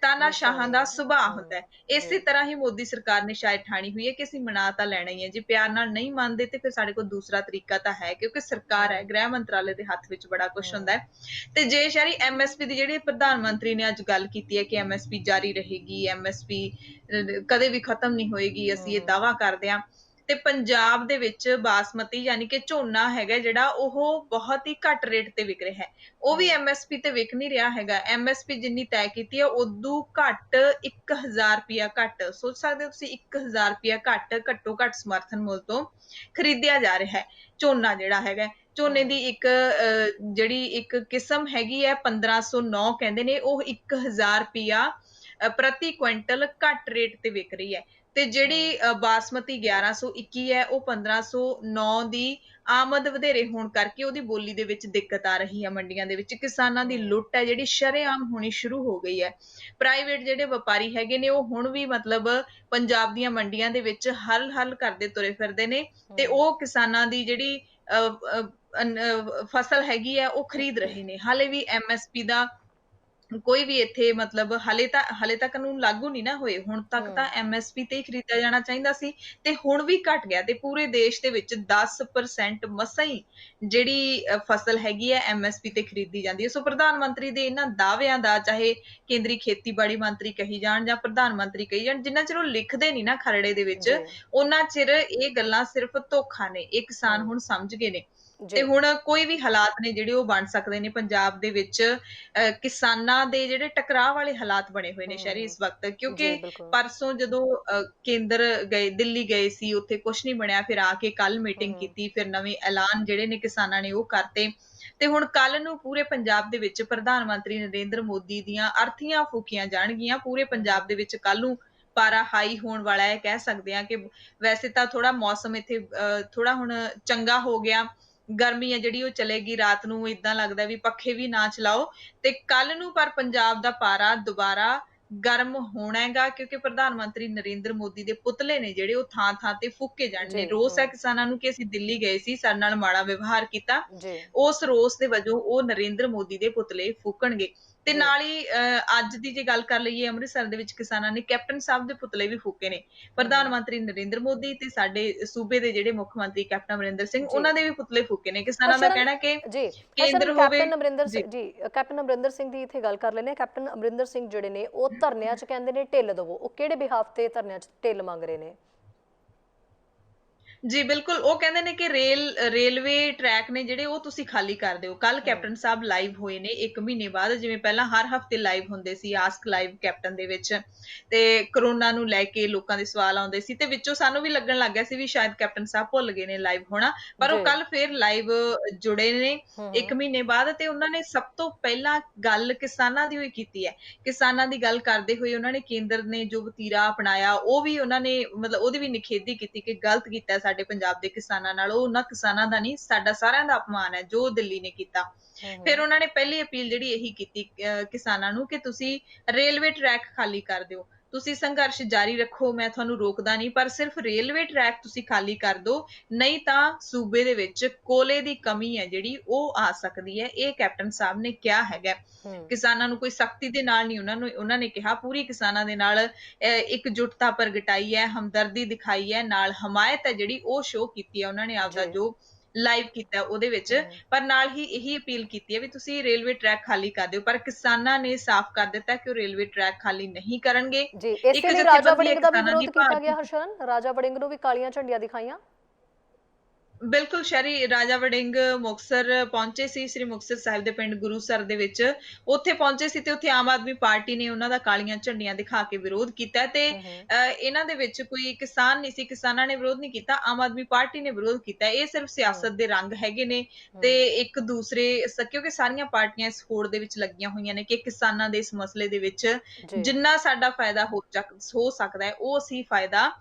Speaker 2: ਤਾਨਾਸ਼ਾਹਾਂ
Speaker 1: ਨਿਸ਼ਾਨੀ
Speaker 2: ਦਾ
Speaker 1: ਹੈ।
Speaker 2: ਸੁਭਾਅ ਹੁੰਦਾ ਹੈ।
Speaker 1: ਹੂੰ
Speaker 2: ਇਸੇ
Speaker 1: ਜੀ
Speaker 2: ਤਰ੍ਹਾਂ ਹੀ ਮੋਦੀ ਸਰਕਾਰ ਨੇ ਸ਼ਾਇਦ ਠਾਣੀ ਹੋਈ ਹੈ ਕਿ ਅਸੀਂ ਮਨਾ ਤਾਂ ਲੈਣਾ ਹੀ ਹੈ। ਜੇ ਪਿਆਰ ਨਾਲ ਨਹੀਂ ਮੰਨਦੇ ਤੇ ਫਿਰ ਸਾਡੇ ਕੋਲ ਦੂਸਰਾ ਤਰੀਕਾ ਤਾਂ ਹੈ, ਕਿਉਂਕਿ ਸਰਕਾਰ ਹੈ,
Speaker 1: ਹੂੰ
Speaker 2: ਗ੍ਰਹਿ ਮੰਤਰਾਲੇ ਦੇ ਹੱਥ ਵਿੱਚ ਬੜਾ ਕੁਝ ਹੁੰਦਾ
Speaker 1: ਹੂੰ
Speaker 2: ਹੈ। ਤੇ ਜੇ ਸ਼ਹਿਰੀ ਐਮਐਸਪੀ ਦੀ ਜਿਹੜੀ ਪ੍ਰਧਾਨ ਮੰਤਰੀ ਨੇ ਅੱਜ ਗੱਲ ਕੀਤੀ ਹੈ ਕਿ ਐਮਐਸਪੀ ਜਾਰੀ ਰਹੇਗੀ, ਐਮਐਸਪੀ ਕਦੇ ਵੀ ਖਤਮ ਨਹੀਂ ਹੋਏਗੀ, ਅਸੀਂ ਇਹ
Speaker 1: ਹੂੰ
Speaker 2: ਦਾਅਵਾ ਕਰਦੇ ਹਾਂ। ਤੇ ਪੰਜਾਬ ਦੇ ਵਿੱਚ ਬਾਸਮਤੀ ਯਾਨੀ ਕਿ ਝੋਨਾ ਹੈਗਾ ਜਿਹੜਾ, ਉਹ ਬਹੁਤ ਹੀ ਘੱਟ ਰੇਟ ਤੇ ਵਿਕ ਰਿਹਾ ਹੈ। ਉਹ ਵੀ
Speaker 1: ਹੂੰ
Speaker 2: ਐਮਐਸਪੀ ਤੇ ਵਿਕ ਨਹੀਂ ਰਿਹਾ ਹੈਗਾ। ਐਮਐਸਪੀ ਜਿੰਨੀ ਤੈਅ ਕੀਤੀ ਹੈ ਉਦੋਂ ਘੱਟ 1000 ਰੁਪਇਆ ਘੱਟ, ਸੋਚ ਸਕਦੇ ਹੋ ਤੁਸੀਂ, 1000 ਰੁਪਇਆ ਘੱਟ, ਘੱਟੋ ਘੱਟ ਸਮਰਥਨ ਮੁੱਲ ਤੋਂ ਖਰੀਦਿਆ ਜਾ ਰਿਹਾ ਹੈ ਝੋਨਾ ਜਿਹੜਾ ਹੈਗਾ। ਝੋਨੇ
Speaker 1: ਹੂੰ
Speaker 2: ਦੀ ਇੱਕ ਜਿਹੜੀ ਇੱਕ ਕਿਸਮ ਹੈਗੀ ਹੈ 1509 ਕਹਿੰਦੇ ਨੇ, ਉਹ 1000 ਰੁਪਇਆ ਪ੍ਰਤੀ ਕੁਇੰਟਲ ਘੱਟ ਰੇਟ ਤੇ ਵਿਕ ਰਹੀ ਹੈ। ਤੇ ਜਿਹੜੀ
Speaker 1: ਹੂੰ
Speaker 2: ਬਾਸਮਤੀ 1121 ਹੈ, ਉਹ 1509 ਦੀ ਆਮਦ ਵਧੇਰੇ ਹੋਣ ਕਰਕੇ ਉਹਦੀ ਬੋਲੀ ਦੇ ਵਿੱਚ ਦਿੱਕਤ ਆ ਰਹੀ ਹੈ। ਮੰਡੀਆਂ ਦੇ ਵਿੱਚ ਕਿਸਾਨਾਂ ਦੀ
Speaker 1: ਹੂੰ
Speaker 2: ਲੁੱਟ ਹੈ ਜਿਹੜੀ ਸ਼ਰੇਆਮ ਹੋਣੀ ਸ਼ੁਰੂ ਹੋ ਗਈ ਹੈ। ਪ੍ਰਾਈਵੇਟ ਜਿਹੜੇ ਵਪਾਰੀ ਹੈਗੇ ਨੇ ਉਹ ਹੁਣ ਵੀ ਮਤਲਬ ਪੰਜਾਬ ਦੀਆਂ ਮੰਡੀਆਂ ਦੇ ਵਿੱਚ ਹਲ ਹਲ ਕਰਦੇ ਤੁਰੇ ਫਿਰਦੇ ਨੇ ਤੇ
Speaker 1: ਹੂੰ
Speaker 2: ਉਹ ਕਿਸਾਨਾਂ ਦੀ ਜਿਹੜੀ ਫਸਲ ਹੈਗੀ ਹੈ ਉਹ ਖਰੀਦ ਰਹੇ ਨੇ। ਹਾਲੇ ਵੀ ਐਮਐਸਪੀ ਦਾ ਕੋਈ ਵੀ ਇੱਥੇ ਮਤਲਬ ਹਲੇ ਤਾਂ ਕਾਨੂੰਨ ਲਾਗੂ ਨਹੀਂ ਨਾ ਹੋਏ। ਹੁਣ ਤੱਕ ਤਾਂ
Speaker 1: ਹੂੰ
Speaker 2: ਐਮਐਸਪੀ ਤੇ ਹੀ ਖਰੀਦਿਆ ਜਾਣਾ ਚਾਹੀਦਾ ਸੀ ਤੇ ਹੁਣ ਵੀ ਘਟ ਗਿਆ ਤੇ ਪੂਰੇ ਦੇਸ਼ ਦੇ ਵਿੱਚ 10% ਮਸਾਂ ਹੀ ਜਿਹੜੀ ਫਸਲ ਹੈਗੀ ਹੈ ਐਮਐਸਪੀ ਤੇ ਖਰੀਦੀ ਜਾਂਦੀ ਹੈ। ਸੋ ਪ੍ਰਧਾਨ ਮੰਤਰੀ ਦੇ ਇਹਨਾਂ ਦਾਅਵਿਆਂ ਦਾ, ਚਾਹੇ ਕੇਂਦਰੀ ਖੇਤੀਬਾੜੀ ਮੰਤਰੀ ਕਹੀ ਜਾਣ ਜਾਂ ਪ੍ਰਧਾਨ ਮੰਤਰੀ ਕਹੀ ਜਾਣ, ਜਿੰਨਾ ਚਿਰ ਉਹ ਲਿਖਦੇ ਨਹੀਂ ਨਾ ਖਰੜੇ ਦੇ ਵਿੱਚ,
Speaker 1: ਜੀ
Speaker 2: ਉਹਨਾਂ ਚਿਰ ਇਹ ਗੱਲਾਂ ਸਿਰਫ ਧੋਖਾ ਨੇ। ਇਹ ਕਿਸਾਨ
Speaker 1: ਹੂੰ
Speaker 2: ਹੁਣ ਸਮਝ ਗਏ ਨੇ ਤੇ
Speaker 1: ਜੀ
Speaker 2: ਹੁਣ ਕੋਈ ਵੀ ਹਾਲਾਤ ਨੇ ਜਿਹੜੇ ਉਹ ਬਣ ਸਕਦੇ ਨੇ ਪੰਜਾਬ ਦੇ ਵਿੱਚ। ਕਿਸਾਨਾਂ ਦੇ ਜਿਹੜੇ ਟਕਰਾਅ ਵਾਲੇ ਹਾਲਾਤ ਬਣੇ ਹੋਏ ਨੇ ਸ਼ਹਿਰੀ
Speaker 1: ਹੂੰ
Speaker 2: ਇਸ ਵਕਤ,
Speaker 1: ਜੀ
Speaker 2: ਕਿਉਂਕਿ
Speaker 1: ਬਿਲਕੁਲ
Speaker 2: ਪਰਸੋਂ ਜਦੋਂ ਕੇਂਦਰ ਗਏ, ਦਿੱਲੀ ਗਏ ਸੀ, ਉੱਥੇ ਕੁਛ ਨਹੀਂ ਬਣਿਆ। ਫਿਰ ਆ ਕੇ ਕੱਲ ਮੀਟਿੰਗ
Speaker 1: ਹੂੰ
Speaker 2: ਕੀਤੀ, ਫਿਰ ਨਵੇਂ ਐਲਾਨ ਜਿਹੜੇ ਨੇ ਕਿਸਾਨਾਂ ਨੇ ਉਹ ਕਰਤੇ ਤੇ ਹੁਣ ਕੱਲ ਨੂੰ ਪੂਰੇ ਪੰਜਾਬ ਦੇ ਵਿੱਚ ਪ੍ਰਧਾਨ ਮੰਤਰੀ ਨਰਿੰਦਰ ਮੋਦੀ ਦੀਆਂ ਅਰਥੀਆਂ ਫੂਕੀਆਂ ਜਾਣਗੀਆਂ। ਪੂਰੇ ਪੰਜਾਬ
Speaker 1: ਹੂੰ
Speaker 2: ਦੇ ਵਿੱਚ ਕੱਲ ਨੂੰ ਪਾਰਾ ਹਾਈ ਹੋਣ ਵਾਲਾ ਹੈ। ਕਹਿ ਸਕਦੇ ਹਾਂ ਕਿ ਵੈਸੇ ਤਾਂ ਥੋੜਾ ਮੌਸਮ ਇੱਥੇ ਥੋੜਾ ਹੁਣ ਚੰਗਾ ਹੋ ਗਿਆ, ਗਰਮੀ ਹੈ ਜਿਹੜੀ ਉਹ ਚਲੇਗੀ। ਰਾਤ ਨੂੰ ਏਦਾਂ ਲੱਗਦਾ ਵੀ ਪੱਖੇ ਵੀ ਨਾ ਚਲਾਓ ਤੇ ਕੱਲ ਨੂੰ ਪਰ ਪੰਜਾਬ ਦਾ ਪਾਰਾ ਦੁਬਾਰਾ ਗਰਮ ਹੋਣਾ ਹੈਗਾ, ਕਿਉਂਕਿ ਪ੍ਰਧਾਨ ਮੰਤਰੀ ਨਰਿੰਦਰ ਮੋਦੀ ਦੇ ਪੁਤਲੇ ਨੇ ਜਿਹੜੇ ਉਹ ਥਾਂ ਥਾਂ ਤੇ ਫੂਕੇ ਜਾਣੇ
Speaker 1: ਜੀ
Speaker 2: ਨੇ। ਰੋਸ ਹੈ
Speaker 1: ਹੂੰ
Speaker 2: ਕਿਸਾਨਾਂ ਨੂੰ ਕਿ ਅਸੀਂ ਦਿੱਲੀ ਗਏ ਸੀ, ਸਾਡੇ ਨਾਲ ਮਾੜਾ ਵਿਵਹਾਰ ਕੀਤਾ,
Speaker 1: ਜੀ
Speaker 2: ਉਸ ਰੋਸ ਦੇ ਵਜੋਂ ਉਹ ਨਰਿੰਦਰ ਮੋਦੀ ਦੇ ਪੁਤਲੇ ਫੂਕਣਗੇ। ਤੇ
Speaker 1: ਜੀ
Speaker 2: ਨਾਲ ਹੀ ਅੱਜ ਦੀ ਜੇ ਗੱਲ ਕਰ ਲਈਏ, ਅੰਮ੍ਰਿਤਸਰ ਦੇ ਵਿੱਚ ਕਿਸਾਨਾਂ ਨੇ ਕੈਪਟਨ ਸਾਹਿਬ ਦੇ ਪੁਤਲੇ ਵੀ ਫੂਕੇ ਨੇ। ਪ੍ਰਧਾਨ
Speaker 1: ਹੂੰ
Speaker 2: ਮੰਤਰੀ ਨਰਿੰਦਰ ਮੋਦੀ ਤੇ ਸਾਡੇ ਸੂਬੇ ਦੇ ਜਿਹੜੇ ਮੁੱਖ ਮੰਤਰੀ ਕੈਪਟਨ ਅਮਰਿੰਦਰ ਸਿੰਘ,
Speaker 1: ਜੀ
Speaker 2: ਉਹਨਾਂ ਦੇ ਵੀ ਪੁਤਲੇ ਫੂਕੇ ਨੇ। ਕਿਸਾਨਾਂ ਦਾ
Speaker 1: ਹਰਸ਼ਰਨ
Speaker 2: ਕਹਿਣਾ ਕਿ
Speaker 1: ਜੀ ਹਰਸ਼ਰਨ
Speaker 2: ਕੇਂਦਰ ਹੋਵੇ।
Speaker 1: ਕੈਪਟਨ ਅਮਰਿੰਦਰ
Speaker 2: ਜੀ।
Speaker 1: ਸਿੰਘ ਜੀ, ਕੈਪਟਨ ਅਮਰਿੰਦਰ ਸਿੰਘ ਦੀ ਇੱਥੇ ਗੱਲ ਕਰ ਲੈਂਦੇ ਹਾਂ। ਕੈਪਟਨ ਅਮਰਿੰਦਰ ਸਿੰਘ ਜਿਹੜੇ ਨੇ ਉਹ ਧਰਨਿਆਂ 'ਚ ਕਹਿੰਦੇ ਨੇ ਢਿੱਲ ਦੇਵੋ। ਉਹ ਕਿਹੜੇ ਬਿਹਾਫ ਤੇ ਧਰਨਿਆਂ 'ਚ ਢਿੱਲ ਮੰਗ ਰਹੇ ਨੇ?
Speaker 2: ਜੀ ਬਿਲਕੁਲ ਉਹ ਕਹਿੰਦੇ ਨੇ ਕਿ ਰੇਲਵੇ ਟਰੈਕ ਨੇ ਜਿਹੜੇ ਉਹ ਤੁਸੀਂ ਖਾਲੀ ਕਰ ਦਿਓ। ਕੱਲ
Speaker 1: ਹੂੰ
Speaker 2: ਕੈਪਟਨ ਸਾਹਿਬ ਲਾਈਵ ਹੋਏ ਨੇ 1 ਮਹੀਨੇ ਬਾਅਦ, ਜਿਵੇਂ ਪਹਿਲਾਂ ਹਰ ਹਫਤੇ ਲਾਈਵ ਹੁੰਦੇ ਸੀ ਆਸਕ ਲਾਈਵ ਕੈਪਟਨ ਦੇ ਵਿੱਚ, ਤੇ ਕਰੋਨਾ ਨੂੰ ਲੈ ਕੇ ਲੋਕਾਂ ਦੇ ਸਵਾਲ ਆਉਂਦੇ ਸੀ ਤੇ ਵਿੱਚੋਂ ਸਾਨੂੰ ਵੀ ਲੱਗਣ ਲੱਗ ਗਿਆ ਸੀ ਵੀ ਸ਼ਾਇਦ ਕੈਪਟਨ ਸਾਹਿਬ ਭੁੱਲ ਗਏ ਨੇ ਲਾਈਵ ਹੋਣਾ, ਪਰ ਉਹ
Speaker 1: ਜੀ
Speaker 2: ਕੱਲ ਫੇਰ ਲਾਈਵ ਜੁੜੇ ਨੇ
Speaker 1: ਹੂੰ
Speaker 2: 1 ਮਹੀਨੇ ਬਾਅਦ, ਤੇ ਉਹਨਾਂ ਨੇ ਸਭ ਤੋਂ ਪਹਿਲਾਂ ਗੱਲ ਕਿਸਾਨਾਂ ਦੀ ਹੋਈ ਕੀਤੀ ਹੈ। ਕਿਸਾਨਾਂ ਦੀ ਗੱਲ ਕਰਦੇ ਹੋਏ ਉਹਨਾਂ ਨੇ ਕੇਂਦਰ ਨੇ ਜੋ ਵਤੀਰਾ ਅਪਣਾਇਆ ਉਹ ਵੀ ਉਹਨਾਂ ਨੇ ਮਤਲਬ ਉਹਦੀ ਵੀ ਨਿਖੇਧੀ ਕੀਤੀ ਕਿ ਗਲਤ ਕੀਤਾ ਸਾਡੇ ਪੰਜਾਬ ਦੇ ਕਿਸਾਨਾਂ ਨਾਲ, ਉਹ ਉਹਨਾਂ ਕਿਸਾਨਾਂ ਦਾ ਨਹੀਂ ਸਾਡਾ ਸਾਰਿਆਂ ਦਾ ਅਪਮਾਨ ਹੈ ਜੋ ਦਿੱਲੀ ਨੇ ਕੀਤਾ। ਫਿਰ
Speaker 1: ਹੂੰ
Speaker 2: ਉਹਨਾਂ ਨੇ ਪਹਿਲੀ ਅਪੀਲ ਜਿਹੜੀ ਇਹੀ ਕੀਤੀ ਕਿਸਾਨਾਂ ਨੂੰ ਕਿ ਤੁਸੀਂ ਰੇਲਵੇ ਟਰੈਕ ਖਾਲੀ ਕਰ ਦਿਓ, ਤੁਸੀਂ ਸੰਘਰਸ਼ ਜਾਰੀ ਰੱਖੋ, ਮੈਂ ਤੁਹਾਨੂੰ ਰੋਕਦਾ ਨਹੀਂ, ਪਰ ਸਿਰਫ ਰੇਲਵੇ ਟਰੈਕ ਤੁਸੀਂ ਖਾਲੀ ਕਰ ਦਿਓ, ਨਹੀਂ ਤਾਂ ਸੂਬੇ ਦੇ ਵਿੱਚ ਕੋਲੇ ਦੀ ਕਮੀ ਹੈ ਜਿਹੜੀ ਉਹ ਆ ਸਕਦੀ ਹੈ। ਇਹ ਕੈਪਟਨ ਸਾਹਿਬ ਨੇ ਕਿਹਾ ਹੈਗਾ।
Speaker 1: ਹੂੰ
Speaker 2: ਕਿਸਾਨਾਂ ਨੂੰ ਕੋਈ ਸਖਤੀ ਦੇ ਨਾਲ ਨਹੀਂ ਉਹਨਾਂ ਨੇ ਕਿਹਾ, ਪੂਰੀ ਕਿਸਾਨਾਂ ਦੇ ਨਾਲ ਇਕਜੁੱਟਤਾ ਪ੍ਰਗਟਾਈ ਹੈ, ਹਮਦਰਦੀ ਦਿਖਾਈ ਹੈ, ਨਾਲ ਹਮਾਇਤ ਹੈ ਜਿਹੜੀ ਉਹ ਸ਼ੋਅ ਕੀਤੀ ਹੈ ਉਹਨਾਂ ਨੇ ਆਪਦਾ
Speaker 1: ਜੀ
Speaker 2: ਜੋ ਲਾਈਵ ਕੀਤਾ ਉਹਦੇ ਵਿੱਚ।
Speaker 1: ਹੂੰ
Speaker 2: ਪਰ ਨਾਲ ਹੀ ਇਹੀ ਅਪੀਲ ਕੀਤੀ ਹੈ ਵੀ ਤੁਸੀਂ ਰੇਲਵੇ ਟਰੈਕ ਖਾਲੀ ਕਰ ਦਿਓ, ਪਰ ਕਿਸਾਨਾਂ ਨੇ ਸਾਫ਼ ਕਰ ਦਿੱਤਾ ਕਿ ਉਹ ਰੇਲਵੇ ਟਰੈਕ ਖਾਲੀ ਨਹੀਂ ਕਰਨਗੇ।
Speaker 1: ਜੀ
Speaker 2: ਇੱਕ
Speaker 1: ਇਸੇ ਲਈ ਰਾਜਾ
Speaker 2: ਜਥੇਬੰਦੀ ਹੈ
Speaker 1: ਵੜਿੰਗ ਦਾ ਵੀ
Speaker 2: ਕਿਸਾਨਾਂ ਦੀ
Speaker 1: ਵਿਰੋਧ ਕੀਤਾ ਗਿਆ
Speaker 2: ਭਾਰਤੀ।
Speaker 1: ਹਰਸ਼ਰਨ, ਰਾਜਾ ਵੜਿੰਗ ਨੂੰ ਵੀ ਕਾਲੀਆਂ ਝੰਡੀਆਂ ਦਿਖਾਈਆਂ।
Speaker 2: ਬਿਲਕੁਲ ਸ਼ਹਿਰੀ ਰਾਜਾ ਵੜਿੰਗ ਮੁਕਤਸਰ ਪਹੁੰਚੇ ਸੀ, ਸ੍ਰੀ ਮੁਕਤਸਰ ਸਾਹਿਬ ਦੇ ਪਿੰਡ ਗੁਰੂਸਰ ਦੇ ਵਿੱਚ ਉੱਥੇ ਪਹੁੰਚੇ ਸੀ ਤੇ ਉੱਥੇ ਆਮ ਆਦਮੀ ਪਾਰਟੀ ਨੇ ਉਹਨਾਂ ਦਾ ਕਾਲੀਆਂ ਝੰਡੀਆਂ ਦਿਖਾ ਕੇ ਵਿਰੋਧ ਕੀਤਾ ਤੇ
Speaker 1: ਹੂੰ
Speaker 2: ਇਹਨਾਂ ਦੇ ਵਿੱਚ ਕੋਈ ਕਿਸਾਨ ਨਹੀਂ ਸੀ, ਕਿਸਾਨਾਂ ਨੇ ਵਿਰੋਧ ਨਹੀਂ ਕੀਤਾ, ਆਮ ਆਦਮੀ ਪਾਰਟੀ ਨੇ ਵਿਰੋਧ ਕੀਤਾ। ਇਹ ਸਿਰਫ
Speaker 1: ਹੂੰ
Speaker 2: ਸਿਆਸਤ ਦੇ ਰੰਗ ਹੈਗੇ ਨੇ ਤੇ
Speaker 1: ਹੂੰ
Speaker 2: ਇੱਕ ਦੂਸਰੇ ਕਿਉਂਕਿ ਸਾਰੀਆਂ ਪਾਰਟੀਆਂ ਇਸ ਹੋੜ ਦੇ ਵਿੱਚ ਲੱਗੀਆਂ ਹੋਈਆਂ ਨੇ ਕਿ ਕਿਸਾਨਾਂ ਦੇ ਇਸ ਮਸਲੇ ਦੇ ਵਿੱਚ
Speaker 1: ਜੀ
Speaker 2: ਜਿੰਨਾ ਸਾਡਾ ਫਾਇਦਾ ਹੋ ਸਕਦਾ ਹੈ ਉਹ ਅਸੀਂ ਫਾਇਦਾ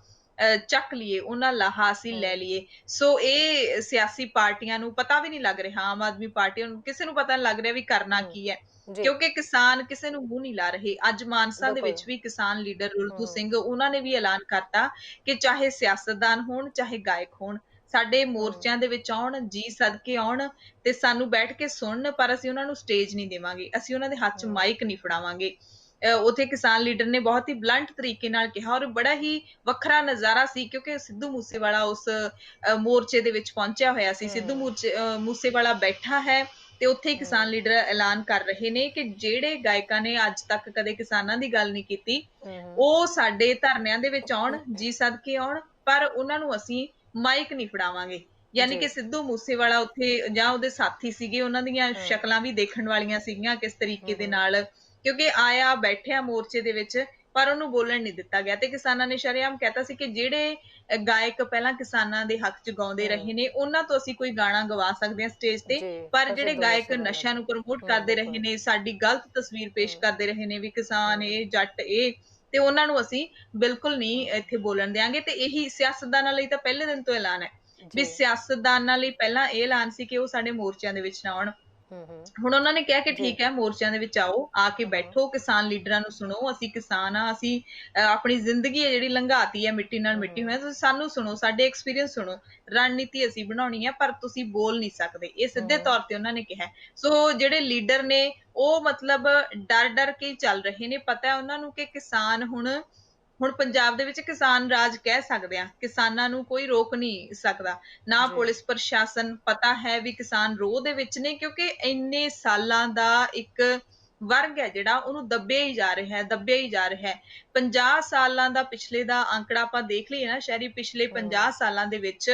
Speaker 2: ਚੱਕ ਲਈਏ, ਉਹਨਾਂ ਲਾਹਾ ਅਸੀਂ ਲੈ
Speaker 1: ਹੂੰ
Speaker 2: ਲਈਏ। ਸੋ ਇਹ ਸਿਆਸੀ ਪਾਰਟੀਆਂ ਨੂੰ ਪਤਾ ਵੀ ਨਹੀਂ ਲੱਗ ਰਿਹਾ, ਆਮ ਆਦਮੀ ਪਾਰਟੀ ਨੂੰ ਕਿਸੇ ਨੂੰ ਪਤਾ ਨਹੀਂ ਲੱਗ ਰਿਹਾ ਵੀ ਕਰਨਾ ਕੀ ਹੈ,
Speaker 1: ਹੂੰ ਜੀ
Speaker 2: ਕਿਉਂਕਿ ਕਿਸਾਨ ਕਿਸੇ ਨੂੰ ਮੂੰਹ ਨਹੀਂ ਲਾ ਰਹੇ। ਅੱਜ ਮਾਨਸਾ ਦੇ
Speaker 1: ਬਿਲਕੁਲ
Speaker 2: ਵਿੱਚ ਵੀ ਕਿਸਾਨ ਲੀਡਰ ਰੁਲਤੂ
Speaker 1: ਹੂੰ
Speaker 2: ਸਿੰਘ ਉਹਨਾਂ ਨੇ ਵੀ ਐਲਾਨ ਕਰਤਾ ਕਿ ਚਾਹੇ ਸਿਆਸਤਦਾਨ ਹੋਣ ਚਾਹੇ ਗਾਇਕ ਹੋਣ, ਸਾਡੇ
Speaker 1: ਹੂੰ
Speaker 2: ਮੋਰਚਿਆਂ ਦੇ ਵਿੱਚ ਆਉਣ, ਜੀ ਸਦਕੇ ਆਉਣ ਤੇ ਸਾਨੂੰ ਬੈਠ ਕੇ ਸੁਣਨ, ਪਰ ਅਸੀਂ ਉਹਨਾਂ ਨੂੰ ਸਟੇਜ ਨਹੀਂ ਦੇਵਾਂਗੇ, ਅਸੀਂ ਉਹਨਾਂ ਦੇ ਹੱਥ 'ਚ
Speaker 1: ਹੂੰ
Speaker 2: ਮਾਈਕ ਨਹੀਂ ਫੜਾਵਾਂਗੇ। ਉੱਥੇ ਕਿਸਾਨ ਲੀਡਰ ਨੇ ਬਹੁਤ ਹੀ ਬਲੰਟ ਤਰੀਕੇ ਨਾਲ ਕਿਹਾ ਔਰ ਬੜਾ ਹੀ ਵੱਖਰਾ ਨਜ਼ਾਰਾ ਸੀ, ਕਿਉਂਕਿ ਸਿੱਧੂ ਮੂਸੇਵਾਲਾ ਉਸ ਮੋਰਚੇ ਦੇ ਵਿੱਚ ਪਹੁੰਚਿਆ ਹੋਇਆ ਸੀ। ਸਿੱਧੂ
Speaker 1: ਹੂੰ
Speaker 2: ਮੂਸੇਵਾਲਾ ਬੈਠਾ ਹੈ ਤੇ ਉੱਥੇ ਹੀ ਕਿਸਾਨ
Speaker 1: ਹੂੰ
Speaker 2: ਲੀਡਰ ਐਲਾਨ ਕਰ ਰਹੇ ਨੇ ਕਿ ਜਿਹੜੇ ਗਾਇਕਾਂ ਨੇ ਅੱਜ ਤੱਕ ਕਦੇ ਕਿਸਾਨਾਂ ਦੀ ਗੱਲ ਨਹੀਂ ਕੀਤੀ,
Speaker 1: ਹੂੰ
Speaker 2: ਉਹ ਸਾਡੇ ਧਰਨਿਆਂ ਦੇ ਵਿੱਚ ਆਉਣ, ਜੀ ਸਦਕੇ ਆਉਣ, ਪਰ ਉਹਨਾਂ ਨੂੰ ਅਸੀਂ ਮਾਈਕ ਨਹੀਂ ਫੜਾਵਾਂਗੇ। ਯਾਨੀ
Speaker 1: ਜੀ
Speaker 2: ਕਿ ਸਿੱਧੂ ਮੂਸੇਵਾਲਾ ਉੱਥੇ ਜਾਂ ਉਹਦੇ ਸਾਥੀ ਸੀਗੇ, ਉਹਨਾਂ ਦੀਆਂ
Speaker 1: ਹੂੰ
Speaker 2: ਸ਼ਕਲਾਂ ਵੀ ਦੇਖਣ ਵਾਲੀਆਂ ਸੀਗੀਆਂ ਕਿਸ ਤਰੀਕੇ ਦੇ
Speaker 1: ਹੂੰ
Speaker 2: ਨਾਲ, ਕਿਉਂਕਿ ਆਇਆ ਬੈਠਿਆ ਮੋਰਚੇ ਦੇ ਵਿੱਚ ਪਰ ਉਹਨੂੰ ਬੋਲਣ ਨਹੀਂ ਦਿੱਤਾ ਗਿਆ ਤੇ ਕਿਸਾਨਾਂ ਨੇ ਸ਼ਰੇਆਮ ਕਹਿਤਾ ਸੀ ਕਿ ਜਿਹੜੇ ਗਾਇਕ ਪਹਿਲਾਂ ਕਿਸਾਨਾਂ ਦੇ ਹੱਕ 'ਚ ਗਾਉਂਦੇ ਰਹੇ
Speaker 1: ਹੂੰ
Speaker 2: ਨੇ ਉਹਨਾਂ ਤੋਂ ਅਸੀਂ ਕੋਈ ਗਾਣਾ ਗਵਾ ਸਕਦੇ ਹਾਂ ਸਟੇਜ ਤੇ,
Speaker 1: ਜੀ
Speaker 2: ਪਰ
Speaker 1: ਪਰ
Speaker 2: ਜਿਹੜੇ
Speaker 1: ਸਿੱਧੂ
Speaker 2: ਗਾਇਕ
Speaker 1: ਮੂਸੇਵਾਲਾ
Speaker 2: ਨਸ਼ਿਆਂ
Speaker 1: ਜੀ
Speaker 2: ਨੂੰ ਪ੍ਰਮੋਟ
Speaker 1: ਹੂੰ
Speaker 2: ਕਰਦੇ ਰਹੇ
Speaker 1: ਬਿਲਕੁਲ
Speaker 2: ਨੇ, ਸਾਡੀ ਗਲਤ ਤਸਵੀਰ ਪੇਸ਼
Speaker 1: ਹੂੰ
Speaker 2: ਕਰਦੇ ਰਹੇ ਨੇ ਵੀ ਕਿਸਾਨ
Speaker 1: ਹੂੰ
Speaker 2: ਇਹ ਜੱਟ ਇਹ, ਤੇ ਉਹਨਾਂ ਨੂੰ ਅਸੀਂ ਬਿਲਕੁਲ ਨਹੀਂ
Speaker 1: ਹੂੰ
Speaker 2: ਇੱਥੇ ਬੋਲਣ ਦਿਆਂਗੇ। ਤੇ ਇਹੀ ਸਿਆਸਤਦਾਨਾਂ ਲਈ ਤਾਂ ਪਹਿਲੇ ਦਿਨ ਤੋਂ ਐਲਾਨ ਹੈ ਵੀ
Speaker 1: ਜੀ
Speaker 2: ਸਿਆਸਤਦਾਨਾਂ ਲਈ ਪਹਿਲਾਂ ਇਹ ਐਲਾਨ ਸੀ ਕਿ ਉਹ ਸਾਡੇ ਮੋਰਚਿਆਂ ਦੇ ਵਿੱਚ ਨਾ ਆਉਣ। ਹੁਣ ਉਹਨਾਂ ਨੇ ਕਿਹਾ ਕਿ
Speaker 1: ਜੀ
Speaker 2: ਠੀਕ ਹੈ ਮੋਰਚਿਆਂ ਦੇ ਵਿੱਚ ਆਓ, ਆ ਕੇ
Speaker 1: ਹੂੰ
Speaker 2: ਬੈਠੋ, ਕਿਸਾਨ ਲੀਡਰਾਂ ਨੂੰ ਸੁਣੋ, ਅਸੀਂ ਕਿਸਾਨ ਆ, ਅਸੀਂ ਆਪਣੀ ਜ਼ਿੰਦਗੀ ਹੈ ਜਿਹੜੀ ਲੰਘਾਤੀ ਹੈ ਮਿੱਟੀ ਨਾਲ ਮਿੱਟੀ ਹੋਇਆ, ਤੁਸੀਂ ਸਾਨੂੰ ਸੁਣੋ, ਸਾਡੇ ਐਕਸਪੀਰੀਅੰਸ ਸੁਣੋ, ਰਣਨੀਤੀ ਅਸੀਂ ਬਣਾਉਣੀ ਹੈ ਪਰ ਤੁਸੀਂ ਬੋਲ ਨਹੀਂ ਸਕਦੇ, ਇਹ ਸਿੱਧੇ
Speaker 1: ਹੂੰ
Speaker 2: ਤੌਰ ਤੇ ਉਹਨਾਂ ਨੇ ਕਿਹਾ। ਸੋ ਜਿਹੜੇ ਲੀਡਰ ਨੇ ਉਹ ਮਤਲਬ ਡਰ ਡਰ ਕੇ ਹੀ ਚੱਲ ਰਹੇ ਨੇ, ਪਤਾ ਹੈ ਉਹਨਾਂ ਨੂੰ ਕਿ ਕਿਸਾਨ ਹੁਣ ਪੰਜਾਬ ਦੇ ਵਿੱਚ ਕਿਸਾਨ ਰਾਜ ਕਹਿ ਸਕਦੇ ਆ, ਕਿਸਾਨਾਂ ਨੂੰ ਕੋਈ ਰੋਕ ਨਹੀਂ ਸਕਦਾ, ਨਾ
Speaker 1: ਜੀ
Speaker 2: ਪੁਲਿਸ ਪ੍ਰਸ਼ਾਸਨ, ਪਤਾ ਹੈ ਵੀ ਕਿਸਾਨ ਰੋਹ ਦੇ ਵਿੱਚ ਨੇ ਕਿਉਂਕਿ ਇੰਨੇ ਸਾਲਾਂ ਦਾ ਇੱਕ ਵਰਗ ਹੈ ਜਿਹੜਾ ਉਹਨੂੰ ਦੱਬਿਆ ਹੀ ਜਾ ਰਿਹਾ ਹੈ, ਦੱਬਿਆ ਹੀ ਜਾ ਰਿਹਾ ਹੈ। 50 ਸਾਲਾਂ ਦਾ ਪਿਛਲੇ ਦਾ ਅੰਕੜਾ ਆਪਾਂ ਦੇਖ ਲਈਏ ਨਾ ਸ਼ਹਿਰੀ, ਪਿਛਲੇ
Speaker 1: ਹੂੰ
Speaker 2: 50 ਸਾਲਾਂ ਦੇ ਵਿੱਚ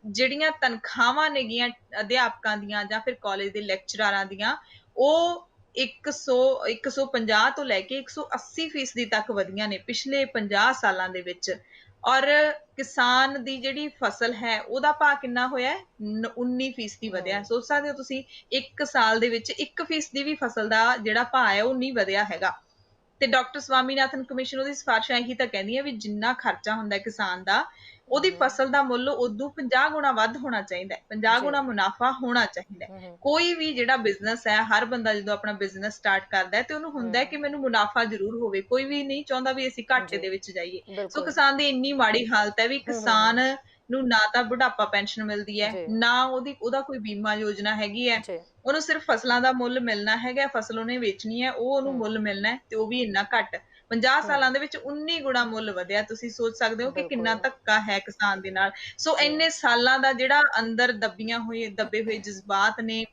Speaker 2: ਜਿਹੜੀਆਂ ਤਨਖਾਹਾਂ ਨੇਗੀਆਂ ਅਧਿਆਪਕਾਂ ਦੀਆਂ ਜਾਂ ਫਿਰ ਕਾਲਜ ਦੇ ਲੈਕਚਰਾਰਾਂ ਦੀਆਂ, ਉਹ 150 ਤੋਂ ਲੈ ਕੇ 180% ਤੱਕ ਵਧੀਆਂ ਨੇ ਪਿਛਲੇ 50 ਸਾਲਾਂ ਦੇ ਵਿੱਚ। ਔਰ ਕਿਸਾਨ ਦੀ ਜਿਹੜੀ ਫਸਲ ਹੈ ਉਹਦਾ ਭਾਅ ਕਿੰਨਾ ਹੋਇਆ, 19% ਵਧਿਆ।
Speaker 1: ਹੂੰ
Speaker 2: ਸੋਚ ਸਕਦੇ ਹੋ ਤੁਸੀਂ, 1 ਸਾਲ ਦੇ ਵਿੱਚ 1% ਵੀ ਫਸਲ ਦਾ ਜਿਹੜਾ ਭਾਅ ਹੈ ਉਹ ਨਹੀਂ ਵਧਿਆ ਹੈਗਾ। ਤੇ ਡਾਕਟਰ ਸਵਾਮੀਨਾਥਨ ਕਮਿਸ਼ਨ ਉਹਦੀ ਸਿਫਾਰਿਸ਼ਾਂ ਇਹੀ ਤਾਂ ਕਹਿੰਦੀਆਂ ਵੀ ਜਿੰਨਾ ਖਰਚਾ ਹੁੰਦਾ ਹੈ ਕਿਸਾਨ ਦਾ, ਉਹਦੀ
Speaker 1: ਹੂੰ
Speaker 2: ਫਸਲ ਦਾ ਮੁੱਲ ਉਦੋਂ 50 ਗੁਣਾ ਵੱਧ ਹੋਣਾ ਚਾਹੀਦਾ ਹੈ, 50
Speaker 1: ਜੀ
Speaker 2: ਗੁਣਾ ਮੁਨਾਫਾ ਹੋਣਾ ਚਾਹੀਦਾ ਹੈ।
Speaker 1: ਹੂੰ
Speaker 2: ਕੋਈ ਵੀ ਜਿਹੜਾ ਬਿਜ਼ਨਸ ਹੈ, ਹਰ ਬੰਦਾ ਜਦੋਂ ਆਪਣਾ ਬਿਜ਼ਨਸ ਸਟਾਰਟ ਕਰਦਾ ਹੈ ਤੇ ਉਹਨੂੰ ਹੁੰਦਾ ਹੈ ਕਿ
Speaker 1: ਹੂੰ
Speaker 2: ਮੈਨੂੰ ਮੁਨਾਫਾ ਜ਼ਰੂਰ ਹੋਵੇ, ਕੋਈ ਵੀ ਨਹੀਂ ਚਾਹੁੰਦਾ ਵੀ ਅਸੀਂ ਘਾਟੇ
Speaker 1: ਜੀ
Speaker 2: ਦੇ ਵਿੱਚ ਜਾਈਏ। ਸੋ
Speaker 1: ਬਿਲਕੁਲ
Speaker 2: ਕਿਸਾਨ ਦੀ ਇੰਨੀ ਮਾੜੀ ਹਾਲਤ ਹੈ ਵੀ
Speaker 1: ਹੂੰ
Speaker 2: ਕਿਸਾਨ ਨੂੰ ਨਾ ਤਾਂ ਬੁਢਾਪਾ ਪੈਨਸ਼ਨ ਮਿਲਦੀ ਹੈ,
Speaker 1: ਜੀ
Speaker 2: ਨਾ ਉਹਦਾ ਕੋਈ ਬੀਮਾ ਯੋਜਨਾ ਹੈਗੀ ਹੈ,
Speaker 1: ਜੀ
Speaker 2: ਉਹਨੂੰ ਸਿਰਫ ਫਸਲਾਂ ਦਾ ਮੁੱਲ ਮਿਲਣਾ ਹੈਗਾ, ਫਸਲ ਉਹਨੇ ਵੇਚਣੀ ਹੈ, ਉਹ ਉਹਨੂੰ
Speaker 1: ਹੂੰ
Speaker 2: ਮੁੱਲ ਮਿਲਣਾ ਹੈ ਤੇ ਉਹ ਵੀ ਇੰਨਾ ਘੱਟ। 50
Speaker 1: ਹੂੰ
Speaker 2: ਸਾਲਾਂ ਦੇ ਵਿੱਚ 19 ਗੁਣਾ ਮੁੱਲ ਵਧਿਆ, ਤੁਸੀਂ ਸੋਚ ਸਕਦੇ ਹੋ ਕਿ ਕਿੰਨਾ
Speaker 1: ਬਿਲਕੁਲ
Speaker 2: ਧੱਕਾ ਹੈ ਕਿਸਾਨ ਦੇ ਨਾਲ। ਸੋ
Speaker 1: ਜੀ
Speaker 2: ਇੰਨੇ ਸਾਲਾਂ ਦਾ ਜਿਹੜਾ ਅੰਦਰ ਦੱਬੇ ਹੋਏ ਜਜ਼ਬਾਤ ਨੇ,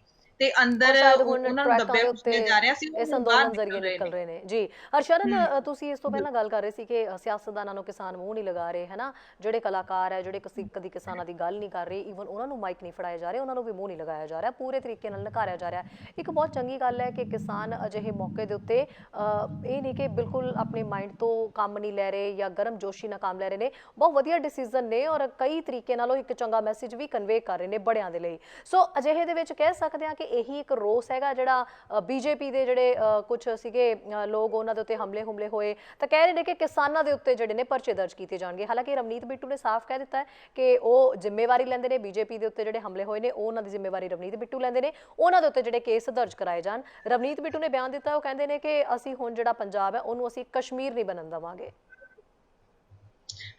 Speaker 2: ਤੇ
Speaker 1: ਔਰ
Speaker 2: ਅੰਦਰ
Speaker 1: ਸ਼ਾਇਦ ਹੁਣ
Speaker 2: ਉਹਨਾਂ ਨੂੰ
Speaker 1: ਟਰੈਕਾਂ
Speaker 2: ਦੱਬਿਆ
Speaker 1: ਦੇ ਉੱਤੇ
Speaker 2: ਕੁਚਲਿਆ ਜਾ ਰਿਹਾ ਸੀ, ਉਹ
Speaker 1: ਇਸ
Speaker 2: ਹੁਣ ਬਾਹਰ
Speaker 1: ਅੰਦੋਲਨ ਜ਼ਰੀਏ
Speaker 2: ਨਿਕਲ ਰਹੇ
Speaker 1: ਨਿਕਲ
Speaker 2: ਨੇ।
Speaker 1: ਰਹੇ ਨੇ ਜੀ। ਹਰਸ਼ਰਨ, ਤੁਸੀਂ ਇਸ ਤੋਂ
Speaker 2: ਬਿਲ
Speaker 1: ਪਹਿਲਾਂ ਗੱਲ ਕਰ ਰਹੇ ਸੀ ਕਿ ਸਿਆਸਤਦਾਨਾਂ ਨੂੰ ਕਿਸਾਨ ਮੂੰਹ ਨਹੀਂ ਲਗਾ ਰਹੇ, ਹੈ ਨਾ? ਜਿਹੜੇ ਕਲਾਕਾਰ ਹੈ, ਜਿਹੜੇ ਕਦੀ ਕਿਸਾਨਾਂ ਦੀ ਗੱਲ ਨਹੀਂ ਕਰ ਰਹੇ, ਈਵਨ ਉਹਨਾਂ ਨੂੰ ਮਾਈਕ ਨਹੀਂ ਫੜਾਏ ਜਾ ਰਹੇ, ਉਹਨਾਂ ਨੂੰ ਵੀ ਮੂੰਹ ਨਹੀਂ ਲਗਾਇਆ ਜਾ ਰਿਹਾ, ਪੂਰੇ ਤਰੀਕੇ ਨਾਲ ਨਕਾਰਿਆ ਜਾ ਰਿਹਾ। ਇੱਕ ਬਹੁਤ ਚੰਗੀ ਗੱਲ ਹੈ ਕਿ ਕਿਸਾਨ ਅਜਿਹੇ ਮੌਕੇ ਦੇ ਉੱਤੇ ਇਹ ਨਹੀਂ ਕਿ ਬਿਲਕੁਲ ਆਪਣੇ ਮਾਈਂਡ ਤੋਂ ਕੰਮ ਨਹੀਂ ਲੈ ਰਹੇ ਜਾਂ ਗਰਮ ਜੋਸ਼ੀ ਨਾਲ ਕੰਮ ਲੈ ਰਹੇ ਨੇ। ਬਹੁਤ ਵਧੀਆ ਡਿਸੀਜ਼ਨ ਨੇ ਔਰ ਕਈ ਤਰੀਕੇ ਨਾਲ ਉਹ ਇੱਕ ਚੰਗਾ ਮੈਸੇਜ ਵੀ ਕਨਵੇ ਕਰ ਰਹੇ ਨੇ ਬੜਿਆਂ ਦੇ ਲਈ। ਸੋ ਅਜਿਹੇ ਦੇ ਵਿੱਚ ਕਹਿ ਸਕਦੇ ਹਾਂ ਕਿ ਇਹੀ ਇੱਕ ਰੋਸ ਹੈਗਾ ਜਿਹੜਾ ਬੀਜੇਪੀ ਦੇ ਜਿਹੜੇ ਕੁਝ ਸੀਗੇ ਲੋਕ, ਉਹਨਾਂ ਦੇ ਉੱਤੇ ਹਮਲੇ ਹੋਏ ਤਾਂ ਕਹਿ ਰਹੇ ਨੇ ਕਿ ਕਿਸਾਨਾਂ ਦੇ ਉੱਤੇ ਜਿਹੜੇ ਨੇ ਪਰਚੇ ਦਰਜ ਕੀਤੇ ਜਾਣਗੇ। ਹਾਲਾਂਕਿ ਰਵਨੀਤ ਬਿੱਟੂ ਨੇ ਸਾਫ਼ ਕਹਿ ਦਿੱਤਾ ਹੈ ਕਿ ਉਹ ਜ਼ਿੰਮੇਵਾਰੀ ਲੈਂਦੇ ਨੇ, ਬੀਜੇਪੀ ਦੇ ਉੱਤੇ ਜਿਹੜੇ ਹਮਲੇ ਹੋਏ ਨੇ ਉਹ ਉਹਨਾਂ ਦੀ ਜ਼ਿੰਮੇਵਾਰੀ ਰਵਨੀਤ ਬਿੱਟੂ ਲੈਂਦੇ ਨੇ, ਉਹਨਾਂ ਦੇ ਉੱਤੇ ਜਿਹੜੇ ਕੇਸ ਦਰਜ ਕਰਾਏ ਜਾਣ। ਰਵਨੀਤ ਬਿੱਟੂ ਨੇ ਬਿਆਨ ਦਿੱਤਾ, ਉਹ ਕਹਿੰਦੇ ਨੇ ਕਿ ਅਸੀਂ ਹੁਣ ਜਿਹੜਾ ਪੰਜਾਬ ਹੈ ਉਹਨੂੰ ਅਸੀਂ ਕਸ਼ਮੀਰ ਨਹੀਂ ਬਣਨ ਦੇਵਾਂਗੇ।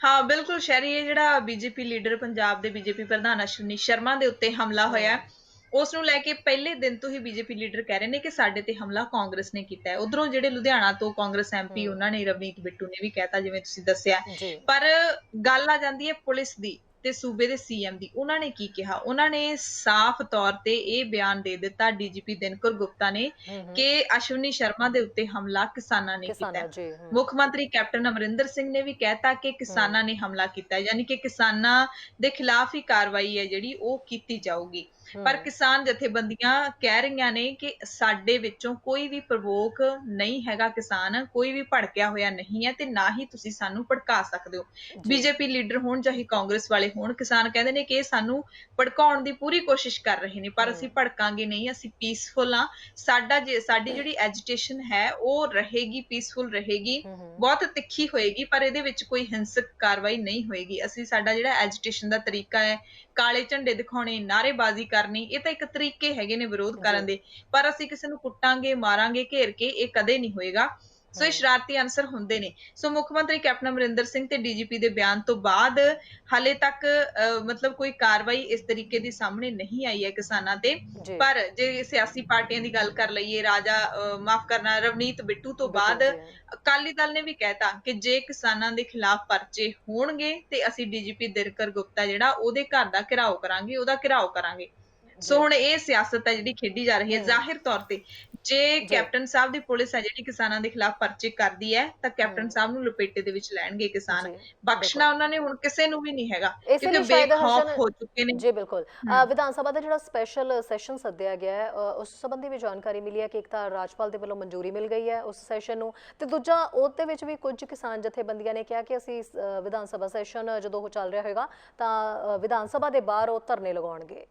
Speaker 2: ਹਾਂ ਬਿਲਕੁਲ ਸ਼ਹਿਰੀ, ਇਹ ਜਿਹੜਾ ਬੀਜੇਪੀ ਲੀਡਰ, ਪੰਜਾਬ ਦੇ ਬੀਜੇਪੀ ਪ੍ਰਧਾਨ ਅਸ਼ਵਨੀ ਸ਼ਰਮਾ ਦੇ ਉੱਤੇ ਹਮਲਾ ਹੋਇਆ,
Speaker 1: ਹੂੰ
Speaker 2: ਉਸ ਨੂੰ ਲੈ ਕੇ ਪਹਿਲੇ ਦਿਨ ਤੋਂ ਹੀ ਬੀਜੇਪੀ ਲੀਡਰ ਕਹਿ ਰਹੇ ਨੇ ਕਿ ਸਾਡੇ ਤੇ ਹਮਲਾ ਕਾਂਗਰਸ ਨੇ ਕੀਤਾ ਹੈ। ਉਧਰੋਂ ਜਿਹੜੇ ਲੁਧਿਆਣਾ ਤੋਂ ਕਾਂਗਰਸ ਐਮਪੀ,
Speaker 1: ਹੂੰ
Speaker 2: ਉਹਨਾਂ ਨੇ, ਰਵਨੀਤ ਬਿੱਟੂ ਨੇ ਵੀ ਕਹਿਤਾ ਜਿਵੇਂ ਤੁਸੀਂ ਦੱਸਿਆ।
Speaker 1: ਜੀ
Speaker 2: ਪਰ ਗੱਲ ਆ ਜਾਂਦੀ ਹੈ ਪੁਲਿਸ ਦੀ ਤੇ ਸੂਬੇ ਦੇ ਸੀਐਮ ਦੀ। ਉਹਨਾਂ ਨੇ ਕੀ ਕਿਹਾ? ਉਹਨਾਂ ਨੇ ਸਾਫ਼ ਤੌਰ ਤੇ ਇਹ ਬਿਆਨ ਦੇ ਦਿੱਤਾ, ਡੀਜੀਪੀ ਦਿਨਕਰ ਗੁਪਤਾ ਨੇ,
Speaker 1: ਹੂੰ
Speaker 2: ਕਿ ਅਸ਼ਵਨੀ ਸ਼ਰਮਾ ਦੇ ਉੱਤੇ ਹਮਲਾ ਕਿਸਾਨਾਂ ਨੇ ਕੀਤਾ
Speaker 1: ਕਿਸਾਨਾਂ
Speaker 2: ਹੈ।
Speaker 1: ਜੀ
Speaker 2: ਮੁੱਖ ਮੰਤਰੀ ਕੈਪਟਨ ਅਮਰਿੰਦਰ ਸਿੰਘ ਨੇ ਵੀ ਕਹਿਤਾ ਕਿ
Speaker 1: ਹੂੰ
Speaker 2: ਕਿਸਾਨਾਂ ਨੇ ਹਮਲਾ ਕੀਤਾ ਹੈ, ਯਾਨੀ ਕਿ ਕਿਸਾਨਾਂ ਦੇ ਖਿਲਾਫ ਹੀ ਕਾਰਵਾਈ ਹੈ ਜਿਹੜੀ ਉਹ ਕੀਤੀ ਜਾਊਗੀ। ਪਰ
Speaker 1: ਹੂੰ
Speaker 2: ਕਿਸਾਨ ਜਥੇਬੰਦੀਆਂ ਕਹਿ ਰਹੀਆਂ ਨੇ ਕਿ ਸਾਡੇ ਵਿੱਚੋਂ ਕੋਈ ਵੀ ਪ੍ਰਵੋਕ ਨਹੀਂ ਹੈਗਾ, ਕਿਸਾਨ ਕੋਈ ਵੀ ਭੜਕਿਆ ਹੋਇਆ ਨਹੀਂ ਹੈ, ਤੇ ਨਾ ਹੀ ਤੁਸੀਂ ਸਾਨੂੰ ਭੜਕਾ ਸਕਦੇ ਹੋ।
Speaker 1: ਜੀ
Speaker 2: ਬੀਜੇਪੀ ਲੀਡਰ ਹੋਣ ਚਾਹੇ ਕਾਂਗਰਸ ਵਾਲੇ ਹੋਣ, ਕਿਸਾਨ ਕਹਿੰਦੇ ਨੇ ਕਿ ਇਹ ਸਾਨੂੰ ਭੜਕਾਉਣ ਦੀ ਪੂਰੀ ਕੋਸ਼ਿਸ਼ ਕਰ ਰਹੇ ਨੇ, ਪਰ
Speaker 1: ਹੂੰ
Speaker 2: ਅਸੀਂ ਭੜਕਾਂਗੇ ਨਹੀਂ, ਅਸੀਂ ਪੀਸਫੁਲ ਹਾਂ। ਸਾਡੀ ਜਿਹੜੀ ਐਜੀਟੇਸ਼ਨ ਹੈ ਉਹ ਰਹੇਗੀ, ਪੀਸਫੁਲ ਰਹੇਗੀ,
Speaker 1: ਹੂੰ
Speaker 2: ਬਹੁਤ ਤਿੱਖੀ ਹੋਏਗੀ, ਪਰ ਇਹਦੇ ਵਿੱਚ ਕੋਈ ਹਿੰਸਕ ਕਾਰਵਾਈ ਨਹੀਂ ਹੋਏਗੀ। ਅਸੀਂ, ਸਾਡਾ ਜਿਹੜਾ ਐਜੀਟੇਸ਼ਨ ਦਾ ਤਰੀਕਾ ਹੈ, ਕਾਲੇ ਝੰਡੇ ਦਿਖਾਉਣੇ, ਨਾਅਰੇਬਾਜ਼ੀ ਕਰਨੀ, ਇਹ ਤਾਂ ਇੱਕ ਤਰੀਕੇ ਹੈਗੇ ਨੇ ਵਿਰੋਧ
Speaker 1: ਜੀ
Speaker 2: ਕਰਨ ਦੇ, ਪਰ ਅਸੀਂ ਕਿਸੇ ਨੂੰ ਕੁੱਟਾਂਗੇ, ਮਾਰਾਂਗੇ, ਘੇਰ ਕੇ, ਇਹ ਕਦੇ ਨਹੀਂ ਹੋਏਗਾ। ਸੋ ਇਹ
Speaker 1: ਹੂੰ
Speaker 2: ਸ਼ਰਾਰਤੀ ਅਨਸਰ ਹੁੰਦੇ ਨੇ। ਸੋ ਮੁੱਖ ਮੰਤਰੀ ਕੈਪਟਨ ਅਮਰਿੰਦਰ ਸਿੰਘ ਤੇ ਡੀਜੀਪੀ ਦੇ ਬਿਆਨ ਤੋਂ ਬਾਅਦ ਹਾਲੇ ਤੱਕ ਮਤਲਬ ਕੋਈ ਕਾਰਵਾਈ ਇਸ ਤਰੀਕੇ ਦੀ ਸਾਹਮਣੇ ਨਹੀਂ ਆਈ ਹੈ ਕਿਸਾਨਾਂ ਤੇ।
Speaker 1: ਜੀ
Speaker 2: ਪਰ ਜੇ ਸਿਆਸੀ ਪਾਰਟੀਆਂ ਦੀ ਗੱਲ ਕਰ ਲਈਏ, ਮਾਫ ਕਰਨਾ, ਰਵਨੀਤ ਬਿੱਟੂ ਤੋਂ
Speaker 1: ਬਿੱਟੂ
Speaker 2: ਬਾਅਦ
Speaker 1: ਜੀ
Speaker 2: ਅਕਾਲੀ ਦਲ ਨੇ ਵੀ ਕਹਿਤਾ ਕਿ ਜੇ ਕਿਸਾਨਾਂ ਦੇ ਖਿਲਾਫ ਪਰਚੇ ਹੋਣਗੇ ਤੇ ਅਸੀਂ ਡੀਜੀਪੀ ਦਿਨਕਰ ਗੁਪਤਾ ਜਿਹੜਾ ਉਹਦੇ ਘਰ ਦਾ ਘਿਰਾਓ ਕਰਾਂਗੇ, ਉਹਦਾ ਘਿਰਾਓ ਕਰਾਂਗੇ। ਸੋ
Speaker 1: ਜੀ
Speaker 2: ਹੁਣ ਇਹ ਸਿਆਸਤ ਹੈ ਜਿਹੜੀ ਖੇਡੀ ਜਾ ਰਹੀ ਹੈ
Speaker 1: ਹੂੰ
Speaker 2: ਜ਼ਾਹਿਰ ਤੌਰ ਤੇ। ਜੇ
Speaker 1: ਜੀ
Speaker 2: ਕੈਪਟਨ ਸਾਹਿਬ ਦੀ ਪੁਲਿਸ ਹੈ ਜਿਹੜੀ ਕਿਸਾਨਾਂ ਦੇ ਖਿਲਾਫ ਪਰਚੇ ਕਰਦੀ ਹੈ, ਤਾਂ ਕੈਪਟਨ
Speaker 1: ਹੂੰ
Speaker 2: ਸਾਹਿਬ ਨੂੰ ਲਪੇਟੇ ਦੇ ਵਿੱਚ ਲੈਣਗੇ ਕਿਸਾਨ।
Speaker 1: ਜੀ
Speaker 2: ਬਖਸ਼ਣਾ
Speaker 1: ਬਿਲਕੁਲ।
Speaker 2: ਉਹਨਾਂ ਨੇ ਹੁਣ ਕਿਸੇ ਨੂੰ ਵੀ ਨਹੀਂ ਹੈਗਾ,
Speaker 1: ਇਸੇ
Speaker 2: ਕਿਉਂਕਿ
Speaker 1: ਲਈ ਸ਼ਾਇਦ
Speaker 2: ਬੇਖੌਫ
Speaker 1: ਹਰਸ਼ਨ
Speaker 2: ਹੋ ਚੁੱਕੇ ਨੇ।
Speaker 1: ਜੀ ਬਿਲਕੁਲ
Speaker 2: ਹਮ
Speaker 1: ਵਿਧਾਨ ਸਭਾ ਦਾ ਜਿਹੜਾ ਸਪੈਸ਼ਲ ਸੈਸ਼ਨ ਸੱਦਿਆ ਗਿਆ ਹੈ ਉਸ ਸੰਬੰਧੀ ਵੀ ਜਾਣਕਾਰੀ ਮਿਲੀ ਹੈ ਕਿ ਇੱਕ ਤਾਂ ਰਾਜਪਾਲ ਦੇ ਵੱਲੋਂ ਮਨਜ਼ੂਰੀ ਮਿਲ ਗਈ ਹੈ ਉਸ ਸੈਸ਼ਨ ਨੂੰ, ਤੇ ਦੂਜਾ ਉਹਦੇ ਵਿੱਚ ਵੀ ਕੁਝ ਕਿਸਾਨ ਜਥੇਬੰਦੀਆਂ ਨੇ ਕਿਹਾ ਕਿ ਅਸੀਂ ਵਿਧਾਨ ਸਭਾ ਸੈਸ਼ਨ ਜਦੋਂ ਉਹ ਚੱਲ ਰਿਹਾ ਹੋਏਗਾ ਤਾਂ ਵਿਧਾਨ ਸਭਾ ਦੇ ਬਾਹਰ ਉਹ ਧਰਨੇ ਲਗਾਉਣਗੇ।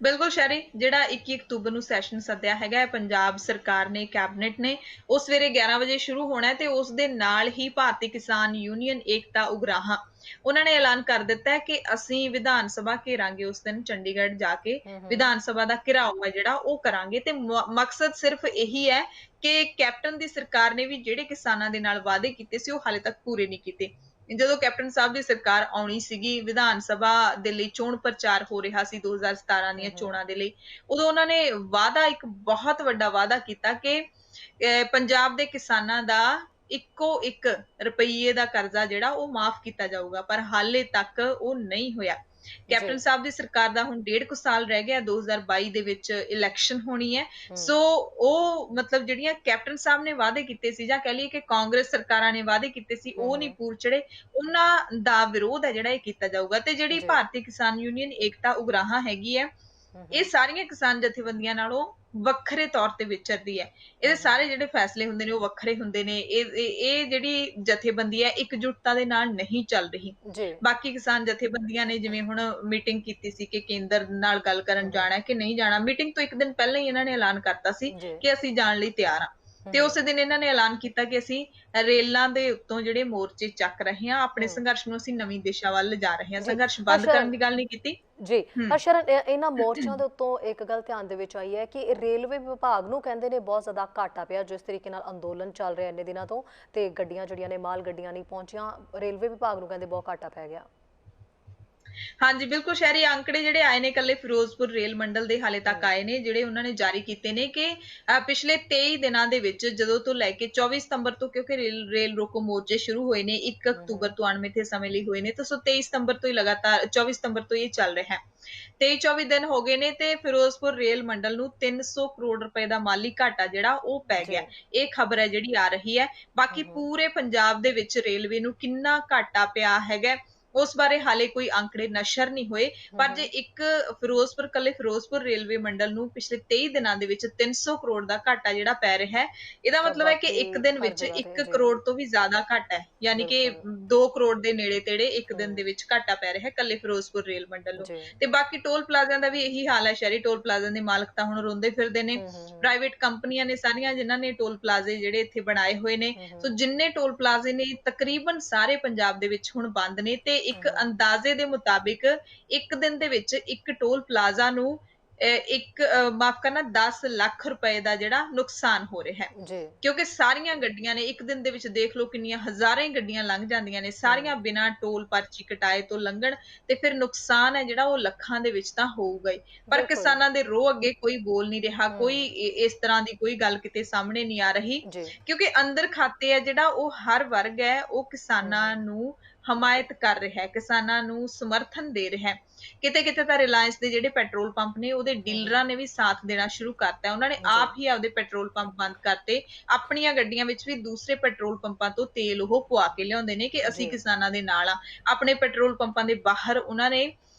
Speaker 2: ਬਿਲਕੁਲ ਸ਼ੈਰੀ, ਜਿਹੜਾ 21 ਅਕਤੂਬਰ ਨੂੰ ਸੈਸ਼ਨ ਸੱਦਿਆ ਹੈਗਾ ਹੈ ਪੰਜਾਬ ਸਰਕਾਰ ਨੇ, ਕੈਬਨਿਟ ਨੇ, ਉਹ ਸਵੇਰੇ 11 ਵਜੇ ਸ਼ੁਰੂ ਹੋਣਾ ਹੈ, ਤੇ ਉਸ ਦੇ ਨਾਲ ਹੀ ਭਾਰਤੀ ਕਿਸਾਨ ਯੂਨੀਅਨ ਏਕਤਾ ਉਗਰਾਹਾਂ, ਉਹਨਾਂ ਨੇ ਐਲਾਨ ਕਰ ਦਿੱਤਾ ਹੈ ਕਿ ਅਸੀਂ ਵਿਧਾਨ ਸਭਾ ਘੇਰਾਂਗੇ। ਉਸ ਦਿਨ ਚੰਡੀਗੜ੍ਹ ਜਾ ਕੇ
Speaker 1: ਹੂੰ
Speaker 2: ਵਿਧਾਨ ਸਭਾ ਦਾ ਘਿਰਾਓ ਹੈ ਜਿਹੜਾ ਉਹ ਕਰਾਂਗੇ, ਤੇ ਮਕਸਦ ਸਿਰਫ ਇਹੀ ਹੈ ਕਿ ਕੈਪਟਨ ਦੀ ਸਰਕਾਰ ਨੇ ਵੀ ਜਿਹੜੇ ਕਿਸਾਨਾਂ ਦੇ ਨਾਲ ਵਾਅਦੇ ਕੀਤੇ ਸੀ ਉਹ ਹਾਲੇ ਤੱਕ ਪੂਰੇ ਨਹੀਂ ਕੀਤੇ। ਜਦੋਂ ਕੈਪਟਨ ਸਾਹਿਬ ਦੀ ਸਰਕਾਰ ਆਉਣੀ ਸੀਗੀ, ਵਿਧਾਨ ਸਭਾ ਦੇ ਲਈ ਚੋਣ ਪ੍ਰਚਾਰ ਹੋ ਰਿਹਾ ਸੀ 2017 ਦੀਆਂ
Speaker 1: ਹੂੰ
Speaker 2: ਚੋਣਾਂ ਦੇ ਲਈ, ਉਦੋਂ ਉਹਨਾਂ ਨੇ ਵਾਅਦਾ, ਇੱਕ ਬਹੁਤ ਵੱਡਾ ਵਾਅਦਾ ਕੀਤਾ ਕਿ ਪੰਜਾਬ ਦੇ ਕਿਸਾਨਾਂ ਦਾ ਇੱਕੋ ਇੱਕ ਰੁਪਈਏ ਦਾ ਕਰਜ਼ਾ ਜਿਹੜਾ ਉਹ ਮਾਫ ਕੀਤਾ ਜਾਊਗਾ, ਪਰ ਹਾਲੇ ਤੱਕ ਉਹ ਨਹੀਂ ਹੋਇਆ।
Speaker 1: ਜੀ
Speaker 2: ਕੈਪਟਨ ਸਾਹਿਬ ਦੀ ਸਰਕਾਰ ਦਾ ਹੁਣ 1.5 ਕੁ ਸਾਲ ਰਹਿ ਗਿਆ, 2022 ਦੇ ਵਿੱਚ ਇਲੈਕਸ਼ਨ ਹੋਣੀ ਹੈ।
Speaker 1: ਹੂੰ
Speaker 2: ਸੋ ਉਹ ਮਤਲਬ ਜਿਹੜੀਆਂ ਕੈਪਟਨ ਸਾਹਿਬ ਨੇ ਵਾਅਦੇ ਕੀਤੇ ਸੀ, ਜਾਂ ਕਹਿ ਲਈਏ ਕਿ ਕਾਂਗਰਸ ਸਰਕਾਰਾਂ ਨੇ ਵਾਅਦੇ ਕੀਤੇ ਸੀ, ਉਹ ਨਹੀਂ
Speaker 1: ਹੂੰ
Speaker 2: ਪੂਰ ਚੜੇ। ਉਹਨਾਂ ਦਾ ਵਿਰੋਧ ਹੈ ਜਿਹੜਾ ਇਹ ਕੀਤਾ ਜਾਊਗਾ। ਤੇ ਜਿਹੜੀ
Speaker 1: ਜੀ
Speaker 2: ਭਾਰਤੀ ਕਿਸਾਨ ਯੂਨੀਅਨ ਏਕਤਾ ਉਗਰਾਹਾਂ ਹੈਗੀ ਹੈ, ਇਹ ਸਾਰੀਆਂ ਕਿਸਾਨ ਜਥੇਬੰਦੀਆਂ ਨਾਲੋਂ ਵੱਖਰੇ ਤੌਰ ਤੇ ਵਿਚਰਦੀ ਹੈ। ਇਹਦੇ ਸਾਰੇ ਜਿਹੜੇ ਫੈਸਲੇ ਹੁੰਦੇ ਨੇ ਉਹ ਵੱਖਰੇ ਹੁੰਦੇ ਨੇ। ਇਹ ਜਿਹੜੀ ਜਥੇਬੰਦੀ ਹੈ ਇਕਜੁੱਟਤਾ ਦੇ ਨਾਲ ਨਹੀਂ ਚੱਲ ਰਹੀ।
Speaker 1: ਜੀ
Speaker 2: ਬਾਕੀ ਕਿਸਾਨ ਜਥੇਬੰਦੀਆਂ ਨੇ ਜਿਵੇਂ ਹੁਣ ਮੀਟਿੰਗ ਕੀਤੀ ਸੀ ਕਿ ਕੇਂਦਰ ਨਾਲ ਗੱਲ ਕਰਨ ਜਾਣਾ ਕਿ ਨਹੀਂ ਜਾਣਾ, ਮੀਟਿੰਗ ਤੋਂ ਇੱਕ ਦਿਨ ਪਹਿਲਾਂ ਹੀ ਇਹਨਾਂ ਨੇ ਐਲਾਨ ਕਰਤਾ ਸੀ
Speaker 1: ਜੀ
Speaker 2: ਕਿ ਅਸੀਂ ਜਾਣ ਲਈ ਤਿਆਰ ਹਾਂ। ਤੇ ਉਸੇ ਦਿਨ ਇਹਨਾਂ ਨੇ ਐਲਾਨ ਕੀਤਾ ਕਿ ਅਸੀਂ ਰੇਲਾਂ ਦੇ ਉੱਤੋਂ ਜਿਹੜੇ ਮੋਰਚੇ ਚੱਕ ਰਹੇ ਹਾਂ, ਆਪਣੇ ਸੰਘਰਸ਼ ਨੂੰ ਅਸੀਂ ਨਵੀਂ ਦਿਸ਼ਾ ਵੱਲ ਲਿਜਾ ਰਹੇ ਹਾਂ।
Speaker 1: ਜੀ
Speaker 2: ਸੰਘਰਸ਼ ਬੰਦ ਕਰਨ
Speaker 1: ਹਰਸ਼ਰਨ
Speaker 2: ਦੀ ਗੱਲ ਨਹੀਂ ਕੀਤੀ।
Speaker 1: ਜੀ
Speaker 2: ਹਮ
Speaker 1: ਹਰਸ਼ਰਨ ਇਹਨਾਂ ਮੋਰਚਿਆਂ ਦੇ ਉੱਤੋਂ ਇੱਕ ਗੱਲ ਧਿਆਨ ਦੇ ਵਿੱਚ ਆਈ ਹੈ ਕਿ ਰੇਲਵੇ ਵਿਭਾਗ ਨੂੰ ਕਹਿੰਦੇ ਨੇ ਬਹੁਤ ਜ਼ਿਆਦਾ ਘਾਟਾ ਪਿਆ, ਜਿਸ ਤਰੀਕੇ ਨਾਲ ਅੰਦੋਲਨ ਚੱਲ ਰਿਹਾ ਇੰਨੇ ਦਿਨਾਂ ਤੋਂ, ਤੇ ਗੱਡੀਆਂ ਜਿਹੜੀਆਂ ਨੇ ਮਾਲ ਗੱਡੀਆਂ ਨਹੀਂ ਪਹੁੰਚੀਆਂ, ਰੇਲਵੇ ਵਿਭਾਗ ਨੂੰ ਕਹਿੰਦੇ ਬਹੁਤ ਘਾਟਾ ਪੈ ਗਿਆ।
Speaker 2: ਹਾਂਜੀ ਬਿਲਕੁਲ ਸ਼ਹਿਰੀ ਅੰਕੜੇ ਜਿਹੜੇ ਆਏ ਨੇ ਇਕੱਲੇ ਫਿਰੋਜ਼ਪੁਰ ਰੇਲ ਮੰਡਲ ਦੇ ਹਾਲੇ ਤੱਕ
Speaker 1: ਹੂੰ
Speaker 2: ਆਏ ਨੇ, ਜਿਹੜੇ ਉਹਨਾਂ ਨੇ ਜਾਰੀ ਕੀਤੇ ਨੇ ਕਿ ਪਿਛਲੇ 23 ਦਿਨਾਂ ਦੇ ਵਿੱਚ ਜਦੋਂ ਤੋਂ ਲੈ ਕੇ 24 ਸਤੰਬਰ ਤੋਂ, ਕਿਉਂਕਿ ਰੇਲ ਰੋਕੋ ਮੋਰਚੇ ਸ਼ੁਰੂ ਹੋਏ ਨੇ 1 ਅਕਤੂਬਰ
Speaker 1: ਹੂੰ
Speaker 2: ਤੋਂ ਅਣਮਿੱਥੇ ਸਮੇਂ ਲਈ ਹੋਏ ਨੇ, ਤਾਂ ਸੋ 23 ਸਤੰਬਰ ਤੋਂ ਹੀ ਲਗਾਤਾਰ 24 ਸਤੰਬਰ ਤੋਂ ਇਹ ਚੱਲ ਰਿਹਾ ਹੈ। 23-24 ਦਿਨ ਹੋ ਗਏ ਨੇ ਤੇ ਫਿਰੋਜ਼ਪੁਰ ਰੇਲ ਮੰਡਲ ਨੂੰ 300 ਕਰੋੜ ਰੁਪਏ ਦਾ ਮਾਲੀ ਘਾਟਾ ਜਿਹੜਾ ਉਹ ਪੈ
Speaker 1: ਜੀ
Speaker 2: ਗਿਆ। ਇਹ ਖਬਰ ਹੈ ਜਿਹੜੀ ਆ ਰਹੀ ਹੈ। ਬਾਕੀ
Speaker 1: ਹੂੰ
Speaker 2: ਪੂਰੇ ਪੰਜਾਬ ਦੇ ਵਿੱਚ ਰੇਲਵੇ ਨੂੰ ਕਿੰਨਾ ਘਾਟਾ ਪਿਆ ਹੈਗਾ ਉਸ ਬਾਰੇ ਹਾਲੇ ਕੋਈ ਅੰਕੜੇ ਨਸ਼ਰ ਨਹੀਂ ਹੋਏ। ਪਰ ਜੇ
Speaker 1: ਹੂੰ
Speaker 2: ਇੱਕ ਫਿਰੋਜ਼ਪੁਰ ਕੱਲੇ ਫਿਰੋਜ਼ਪੁਰ ਰੇਲਵੇ ਮੰਡਲ ਨੂੰ ਪਿਛਲੇ 23 ਦਿਨਾਂ ਦੇ ਵਿੱਚ 300 ਕਰੋੜ ਦਾ ਘਾਟਾ ਜਿਹੜਾ ਪੈ ਰਿਹਾ ਹੈ, ਇਹਦਾ
Speaker 1: ਤਾਂ
Speaker 2: ਮਤਲਬ ਹੈ ਕਿ ਇੱਕ
Speaker 1: ਬਾਕੀ
Speaker 2: ਦਿਨ
Speaker 1: ਹਰ
Speaker 2: ਵਿੱਚ
Speaker 1: ਜਗ੍ਹਾ ਤੇ
Speaker 2: 1
Speaker 1: ਜੀ
Speaker 2: ਕਰੋੜ ਤੋਂ ਵੀ ਜ਼ਿਆਦਾ ਘਾਟਾ ਹੈ, ਯਾਨੀ ਕਿ
Speaker 1: ਬਿਲਕੁਲ
Speaker 2: 2 ਕਰੋੜ ਦੇ ਨੇੜੇ ਤੇੜੇ ਇੱਕ ਦਿਨ ਦੇ
Speaker 1: ਹੂੰ
Speaker 2: ਵਿੱਚ ਘਾਟਾ ਪੈ ਰਿਹਾ ਹੈ ਕੱਲੇ ਫਿਰੋਜ਼ਪੁਰ ਰੇਲ ਮੰਡਲ ਨੂੰ।
Speaker 1: ਜੀ
Speaker 2: ਤੇ ਬਾਕੀ ਟੋਲ ਪਲਾਜ਼ਿਆਂ ਦਾ ਵੀ ਇਹੀ ਹਾਲ ਹੈ। ਸ਼ਹਿਰੀ ਟੋਲ ਪਲਾਜ਼ਿਆਂ ਦੇ ਮਾਲਕ ਤਾਂ ਹੁਣ ਰੋਂਦੇ ਫਿਰਦੇ ਨੇ।
Speaker 1: ਹੂੰ
Speaker 2: ਪ੍ਰਾਈਵੇਟ ਕੰਪਨੀਆਂ ਨੇ ਸਾਰੀਆਂ ਜਿਨ੍ਹਾਂ ਨੇ ਟੋਲ ਪਲਾਜ਼ੇ ਜਿਹੜੇ ਇੱਥੇ ਬਣਾਏ ਹੋਏ ਨੇ, ਸੋ
Speaker 1: ਹੂੰ
Speaker 2: ਜਿੰਨੇ ਟੋਲ ਪਲਾਜ਼ੇ ਨੇ ਤਕਰੀਬਨ ਸਾਰੇ ਪੰਜਾਬ ਦੇ ਵਿੱਚ ਹੁਣ ਬੰਦ ਨੇ ਤੇ ਇੱਕ ਅੰਦਾਜ਼ੇ ਦੇ ਮੁਤਾਬਿਕ ਇੱਕ ਦਿਨ ਦੇ ਵਿੱਚ ਇੱਕ ਟੋਲ ਪਲਾਜ਼ਾ ਨੂੰ ਇੱਕ ਮਾਫ ਕਰਨਾ 10 ਲੱਖ ਰੁਪਏ ਦਾ ਜਿਹੜਾ ਨੁਕਸਾਨ ਹੋ ਰਿਹਾ ਹੈ।
Speaker 1: ਜੀ
Speaker 2: ਕਿਉਂਕਿ ਸਾਰੀਆਂ ਗੱਡੀਆਂ ਨੇ ਇੱਕ ਦਿਨ ਦੇ ਵਿੱਚ ਦੇਖ ਲਓ ਕਿੰਨੀਆਂ ਹਜ਼ਾਰਾਂ ਹੀ ਗੱਡੀਆਂ ਲੰਘ ਜਾਂਦੀਆਂ ਨੇ, ਸਾਰੀਆਂ ਬਿਨਾਂ ਟੋਲ ਪਰਚੀ ਕਟਾਏ ਤੋਂ ਲੰਘਣ, ਤੇ ਫਿਰ ਨੁਕਸਾਨ ਹੈ ਜਿਹੜਾ ਉਹ ਲੱਖਾਂ ਦੇ ਵਿੱਚ ਤਾਂ ਹੋਊਗਾ ਹੀ। ਪਰ
Speaker 1: ਬਿਲਕੁਲ
Speaker 2: ਕਿਸਾਨਾਂ ਦੇ ਰੋਹ ਅੱਗੇ ਕੋਈ ਬੋਲ ਨਹੀਂ ਰਿਹਾ, ਕੋਈ
Speaker 1: ਹੂੰ
Speaker 2: ਇਸ ਤਰ੍ਹਾਂ ਦੀ ਕੋਈ ਗੱਲ ਕਿਤੇ ਸਾਹਮਣੇ ਨਹੀਂ ਆ ਰਹੀ,
Speaker 1: ਜੀ
Speaker 2: ਕਿਉਂਕਿ ਅੰਦਰ ਖਾਤੇ ਹੈ ਜਿਹੜਾ ਉਹ ਹਰ ਵਰਗ ਹੈ ਉਹ ਕਿਸਾਨਾਂ ਨੂੰ ਹਮਾਇਤ ਕਰ ਰਿਹਾ ਹੈ, ਕਿਸਾਨਾਂ ਨੂੰ ਸਮਰਥਨ ਦੇ ਰਿਹਾ ਹੈ। ਕਿਤੇ ਕਿਤੇ ਤਾਂ ਰਿਲਾਇੰਸ ਦੇ ਜਿਹੜੇ ਪੈਟਰੋਲ ਪੰਪ ਨੇ ਉਹਦੇ ਡੀਲਰਾਂ ਨੇ ਵੀ ਸਾਥ ਦੇਣਾ ਸ਼ੁਰੂ ਕਰਤਾ, ਉਹਨਾਂ ਨੇ
Speaker 1: ਜੀ
Speaker 2: ਆਪ ਹੀ ਆਪਦੇ ਪੈਟਰੋਲ ਪੰਪ ਬੰਦ ਕਰਤੇ, ਆਪਣੀਆਂ ਗੱਡੀਆਂ ਵਿੱਚ ਵੀ ਦੂਸਰੇ ਪੈਟਰੋਲ ਪੰਪਾਂ ਤੋਂ ਤੇਲ ਉਹ ਪਵਾ ਕੇ ਲਿਆਉਂਦੇ ਨੇ ਕਿ ਅਸੀਂ
Speaker 1: ਜੀ
Speaker 2: ਕਿਸਾਨਾਂ ਦੇ ਨਾਲ ਆ। ਆਪਣੇ ਪੈਟਰੋਲ ਪੰਪਾਂ ਦੇ ਬਾਹਰ ਉਹਨਾਂ ਨੇ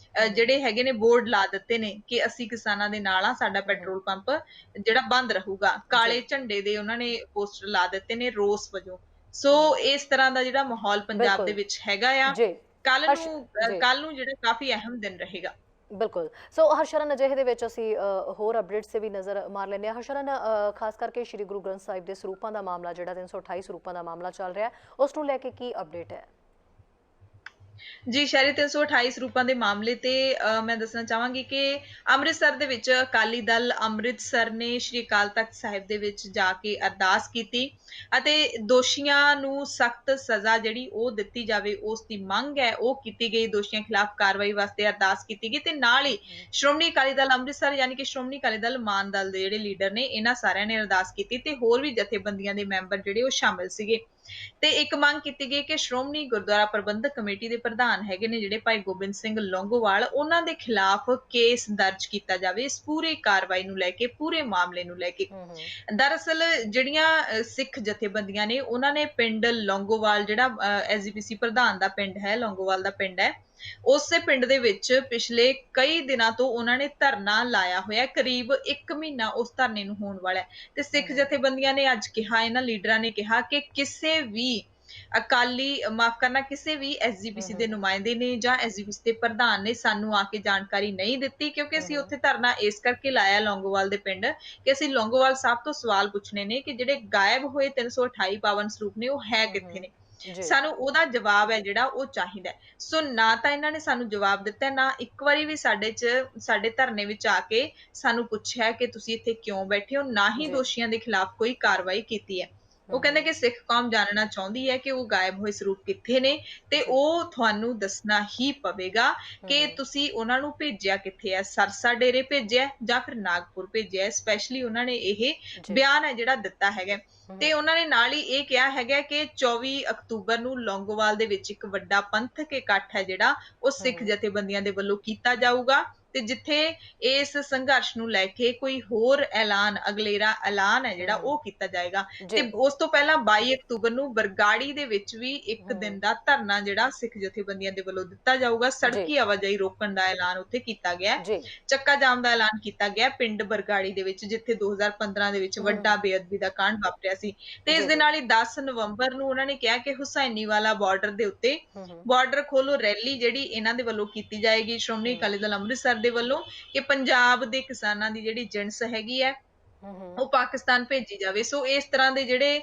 Speaker 2: ਜਿਹੜੇ ਹੈਗੇ ਨੇ ਬੋਰਡ ਲਾ ਦਿੱਤੇ ਨੇ ਕਿ ਅਸੀਂ ਕਿਸਾਨਾਂ ਦੇ ਨਾਲ ਆ, ਸਾਡਾ ਪੈਟਰੋਲ ਪੰਪ ਜਿਹੜਾ ਬੰਦ ਰਹੂਗਾ,
Speaker 1: ਜੀ
Speaker 2: ਕਾਲੇ ਝੰਡੇ ਦੇ ਉਹਨਾਂ ਨੇ ਪੋਸਟਰ ਲਾ ਦਿੱਤੇ ਨੇ ਰੋਸ ਵਜੋਂ। ਸੋ ਇਸ ਤਰ੍ਹਾਂ ਦਾ ਜਿਹੜਾ ਮਾਹੌਲ ਪੰਜਾਬ ਦੇ
Speaker 1: ਬਿਲਕੁਲ
Speaker 2: ਵਿੱਚ ਹੈਗਾ ਆ।
Speaker 1: ਜੀ ਹਰਸ਼ ਜੀ
Speaker 2: ਕੱਲ ਨੂੰ ਜਿਹੜਾ ਕਾਫੀ ਅਹਿਮ ਦਿਨ ਰਹੇਗਾ।
Speaker 1: ਬਿਲਕੁਲ ਸੋ ਹਰਸ਼ਰਨ ਅਜਿਹੇ ਦੇ ਵਿੱਚ ਅਸੀਂ ਹੋਰ ਅਪਡੇਟਸ ਤੇ ਵੀ ਨਜ਼ਰ ਮਾਰ ਲੈਂਦੇ ਹਾਂ ਹਰਸ਼ਰਨ ਖਾਸ ਕਰਕੇ ਸ਼੍ਰੀ ਗੁਰੂ ਗ੍ਰੰਥ ਸਾਹਿਬ ਦੇ ਸਰੂਪਾਂ ਦਾ ਮਾਮਲਾ ਜਿਹੜਾ 328 ਸਰੂਪਾਂ ਦਾ ਮਾਮਲਾ ਚੱਲ ਰਿਹਾ ਉਸ ਨੂੰ ਲੈ ਕੇ ਕੀ ਅਪਡੇਟ ਹੈ
Speaker 2: ਜੀ ਸ਼ਹਿਰੀ 328 ਸਰੂਪਾਂ ਦੇ ਮਾਮਲੇ ਤੇ ਮੈਂ ਦੱਸਣਾ ਚਾਹਾਂਗੀ ਕਿ ਅੰਮ੍ਰਿਤਸਰ ਦੇ ਵਿੱਚ ਅਕਾਲੀ ਦਲ ਅੰਮ੍ਰਿਤਸਰ ਨੇ ਸ਼੍ਰੀ ਅਕਾਲ ਤਖਤ ਸਾਹਿਬ ਦੇ ਵਿੱਚ ਜਾ ਕੇ ਅਰਦਾਸ ਕੀਤੀ ਅਤੇ ਦੋਸ਼ੀਆਂ ਨੂੰ ਸਖਤ ਸਜ਼ਾ ਜਿਹੜੀ ਉਹ ਦਿੱਤੀ ਜਾਵੇ ਉਸ ਦੀ ਮੰਗ ਹੈ ਉਹ ਕੀਤੀ ਗਈ, ਦੋਸ਼ੀਆਂ ਖਿਲਾਫ ਕਾਰਵਾਈ ਵਾਸਤੇ ਅਰਦਾਸ ਕੀਤੀ ਗਈ ਤੇ ਨਾਲ ਹੀ ਸ਼੍ਰੋਮਣੀ ਅਕਾਲੀ ਦਲ ਅੰਮ੍ਰਿਤਸਰ ਯਾਨੀ ਕਿ ਸ਼੍ਰੋਮਣੀ ਅਕਾਲੀ ਦਲ ਮਾਨ ਦਲ ਦੇ ਜਿਹੜੇ ਲੀਡਰ ਨੇ ਇਹਨਾਂ ਸਾਰਿਆਂ ਨੇ ਅਰਦਾਸ ਕੀਤੀ ਤੇ ਹੋਰ ਵੀ ਜਥੇਬੰਦੀਆਂ ਦੇ ਮੈਂਬਰ ਜਿਹੜੇ ਉਹ ਸ਼ਾਮਿਲ ਸੀਗੇ। ਤੇ ਇੱਕ ਮੰਗ ਕੀਤੀ ਗਈ ਕਿ ਸ਼੍ਰੋਮਣੀ ਗੁਰਦੁਆਰਾ ਪ੍ਰਬੰਧਕ ਕਮੇਟੀ ਦੇ ਪ੍ਰਧਾਨ ਹੈਗੇ ਨੇ ਜਿਹੜੇ ਭਾਈ ਗੋਬਿੰਦ ਸਿੰਘ ਲੌਂਗੋਵਾਲ, ਉਹਨਾਂ ਦੇ ਖਿਲਾਫ ਕੇਸ ਦਰਜ ਕੀਤਾ ਜਾਵੇ ਇਸ ਪੂਰੀ ਕਾਰਵਾਈ ਨੂੰ ਲੈ ਕੇ, ਪੂਰੇ ਮਾਮਲੇ ਨੂੰ ਲੈ ਕੇ। ਦਰਅਸਲ ਜਿਹੜੀਆਂ ਸਿੱਖ ਜਥੇਬੰਦੀਆਂ ਨੇ ਉਹਨਾਂ ਨੇ ਪਿੰਡ ਲੌਂਗੋਵਾਲ ਜਿਹੜਾ ਐਸਜੀਪੀਸੀ ਪ੍ਰਧਾਨ ਦਾ ਪਿੰਡ ਹੈ, ਲੌਂਗੋਵਾਲ ਦਾ ਪਿੰਡ ਹੈ, ਉਸੇ ਪਿੰਡ ਦੇ ਵਿੱਚ ਪਿਛਲੇ ਕਈ ਦਿਨਾਂ ਤੋਂ ਉਹਨਾਂ ਨੇ ਧਰਨਾ ਲਾਇਆ ਹੋਇਆ, ਕਰੀਬ 1 ਮਹੀਨਾ ਉਸ ਧਰਨੇ ਨੂੰ ਹੋਣ ਵਾਲਾ ਹੈ। ਤੇ ਸਿੱਖ ਜਥੇਬੰਦੀਆਂ ਨੇ ਅੱਜ ਕਿਹਾ, ਇਹਨਾਂ ਲੀਡਰਾਂ ਨੇ ਕਿਹਾ ਕਿ ਕਿਸੇ ਵੀ ਅਕਾਲੀ ਮਾਫ ਕਰਨਾ ਕਿਸੇ ਵੀ ਐਸਜੀਪੀਸੀ ਦੇ ਨੁਮਾਇੰਦੇ ਨੇ ਜਾਂ ਐਸਜੀਪੀਸੀ ਦੇ ਪ੍ਰਧਾਨ ਨੇ ਸਾਨੂੰ ਆ ਕੇ ਜਾਣਕਾਰੀ ਨਹੀਂ ਦਿੱਤੀ, ਕਿਉਂਕਿ ਅਸੀਂ ਉੱਥੇ ਧਰਨਾ ਇਸ ਕਰਕੇ ਲਾਇਆ ਲੌਂਗੋਵਾਲ ਦੇ ਪਿੰਡ ਕਿ ਅਸੀਂ ਲੌਂਗੋਵਾਲ ਸਾਹਿਬ ਤੋਂ ਸਵਾਲ ਪੁੱਛਣੇ ਨੇ ਕਿ ਜਿਹੜੇ ਗਾਇਬ ਹੋਏ 328 ਪਾਵਨ ਸਰੂਪ ਨੇ ਉਹ ਹੈ ਕਿੱਥੇ ਨੇ,
Speaker 1: ਜੀ
Speaker 2: ਸਾਨੂੰ ਉਹਦਾ ਜਵਾਬ ਹੈ ਜਿਹੜਾ ਉਹ ਚਾਹੀਦਾ। ਸੋ ਨਾ ਤਾਂ ਇਹਨਾਂ ਨੇ ਸਾਨੂੰ ਜਵਾਬ ਦਿੱਤਾ, ਨਾ ਇੱਕ ਵਾਰੀ ਵੀ ਸਾਡੇ ਧਰਨੇ ਵਿੱਚ ਆ ਕੇ ਸਾਨੂੰ ਪੁੱਛਿਆ ਕਿ ਤੁਸੀਂ ਇੱਥੇ ਕਿਉਂ ਬੈਠੇ ਹੋ, ਨਾ ਹੀ
Speaker 1: ਜੀ
Speaker 2: ਦੋਸ਼ੀਆਂ ਦੇ ਖਿਲਾਫ ਕੋਈ ਕਾਰਵਾਈ ਕੀਤੀ ਹੈ। ਉਹ ਕਹਿੰਦੇ ਕਿ ਸਿੱਖ ਕੌਮ ਜਾਣਨਾ ਚਾਹੁੰਦੀ ਹੈ ਕਿ ਉਹ ਗਾਇਬ ਹੋਏ ਸਰੂਪ ਕਿੱਥੇ ਨੇ ਤੇ
Speaker 1: ਜੀ
Speaker 2: ਉਹ ਤੁਹਾਨੂੰ ਦੱਸਣਾ ਹੀ ਪਵੇਗਾ ਕਿ ਤੁਸੀਂ ਉਹਨਾਂ ਨੂੰ ਭੇਜਿਆ ਕਿੱਥੇ ਹੈ, ਸਰਸਾ ਡੇਰੇ ਭੇਜਿਆ ਜਾਂ ਫਿਰ ਨਾਗਪੁਰ ਭੇਜਿਆ। ਸਪੈਸ਼ਲੀ ਉਹਨਾਂ ਨੇ ਇਹ
Speaker 1: ਜੀ
Speaker 2: ਬਿਆਨ ਹੈ ਜਿਹੜਾ ਦਿੱਤਾ ਹੈਗਾ। ਤੇ ਉਹਨਾਂ ਨੇ ਨਾਲ ਹੀ ਇਹ ਕਿਹਾ ਹੈਗਾ ਕਿ 24 ਅਕਤੂਬਰ ਨੂੰ ਲੌਂਗੋਵਾਲ ਦੇ ਵਿੱਚ ਇੱਕ ਵੱਡਾ ਪੰਥਕ ਇਕੱਠ ਹੈ ਜਿਹੜਾ ਉਹ ਸਿੱਖ ਜਥੇਬੰਦੀਆਂ ਦੇ ਵੱਲੋਂ ਕੀਤਾ ਜਾਊਗਾ ਤੇ ਜਿੱਥੇ ਇਸ ਸੰਘਰਸ਼ ਨੂੰ ਲੈ ਕੇ ਕੋਈ ਹੋਰ ਐਲਾਨ, ਅਗਲੇਰਾ ਐਲਾਨ ਹੈ ਜਿਹੜਾ ਉਹ ਕੀਤਾ ਜਾਏਗਾ।
Speaker 1: ਜੀ
Speaker 2: ਤੇ ਉਸ ਤੋਂ ਪਹਿਲਾਂ 22 ਅਕਤੂਬਰ ਨੂੰ ਬਰਗਾੜੀ ਦੇ ਵਿੱਚ ਵੀ ਇੱਕ ਦਿਨ ਦਾ ਧਰਨਾ ਜਿਹੜਾ ਸਿੱਖ ਜਥੇਬੰਦੀਆਂ ਦੇ ਵੱਲੋਂ ਦਿੱਤਾ ਜਾਊਗਾ।
Speaker 1: ਜੀ
Speaker 2: ਸੜਕੀ ਆਵਾਜਾਈ ਰੋਕਣ ਦਾ ਐਲਾਨ ਉੱਥੇ ਕੀਤਾ ਗਿਆ,
Speaker 1: ਜੀ
Speaker 2: ਚੱਕਾ ਜਾਮ ਦਾ ਐਲਾਨ ਕੀਤਾ ਗਿਆ ਪਿੰਡ ਬਰਗਾੜੀ ਦੇ ਵਿੱਚ, ਜਿੱਥੇ 2015 ਦੇ ਵਿੱਚ ਵੱਡਾ ਬੇਅਦਬੀ ਦਾ ਕਾਂਡ ਵਾਪਰਿਆ ਸੀ। ਤੇ ਇਸ
Speaker 1: ਜੀ
Speaker 2: ਦੇ
Speaker 1: ਜੀ
Speaker 2: ਨਾਲ ਹੀ 10 ਨਵੰਬਰ ਨੂੰ ਉਹਨਾਂ ਨੇ ਕਿਹਾ ਕਿ ਹੁਸੈਨੀਵਾਲਾ ਬਾਰਡਰ ਦੇ ਉੱਤੇ ਬਾਰਡਰ ਖੋਲੋ ਰੈਲੀ ਜਿਹੜੀ ਇਹਨਾਂ ਦੇ ਵੱਲੋਂ ਕੀਤੀ ਜਾਏਗੀ, ਸ਼੍ਰੋਮਣੀ ਅਕਾਲੀ ਦਲ ਅੰਮ੍ਰਿਤਸਰ ਦੇ ਵੱਲੋਂ, ਕਿ ਪੰਜਾਬ ਦੇ ਕਿਸਾਨਾਂ ਦੀ ਜਿਹੜੀ ਜਿਣਸ ਹੈਗੀ ਹੈ ਉਹ ਪਾਕਿਸਤਾਨ ਭੇਜੀ ਜਾਵੇ। ਸੋ ਇਸ ਤਰ੍ਹਾਂ ਦੇ ਜਿਹੜੇ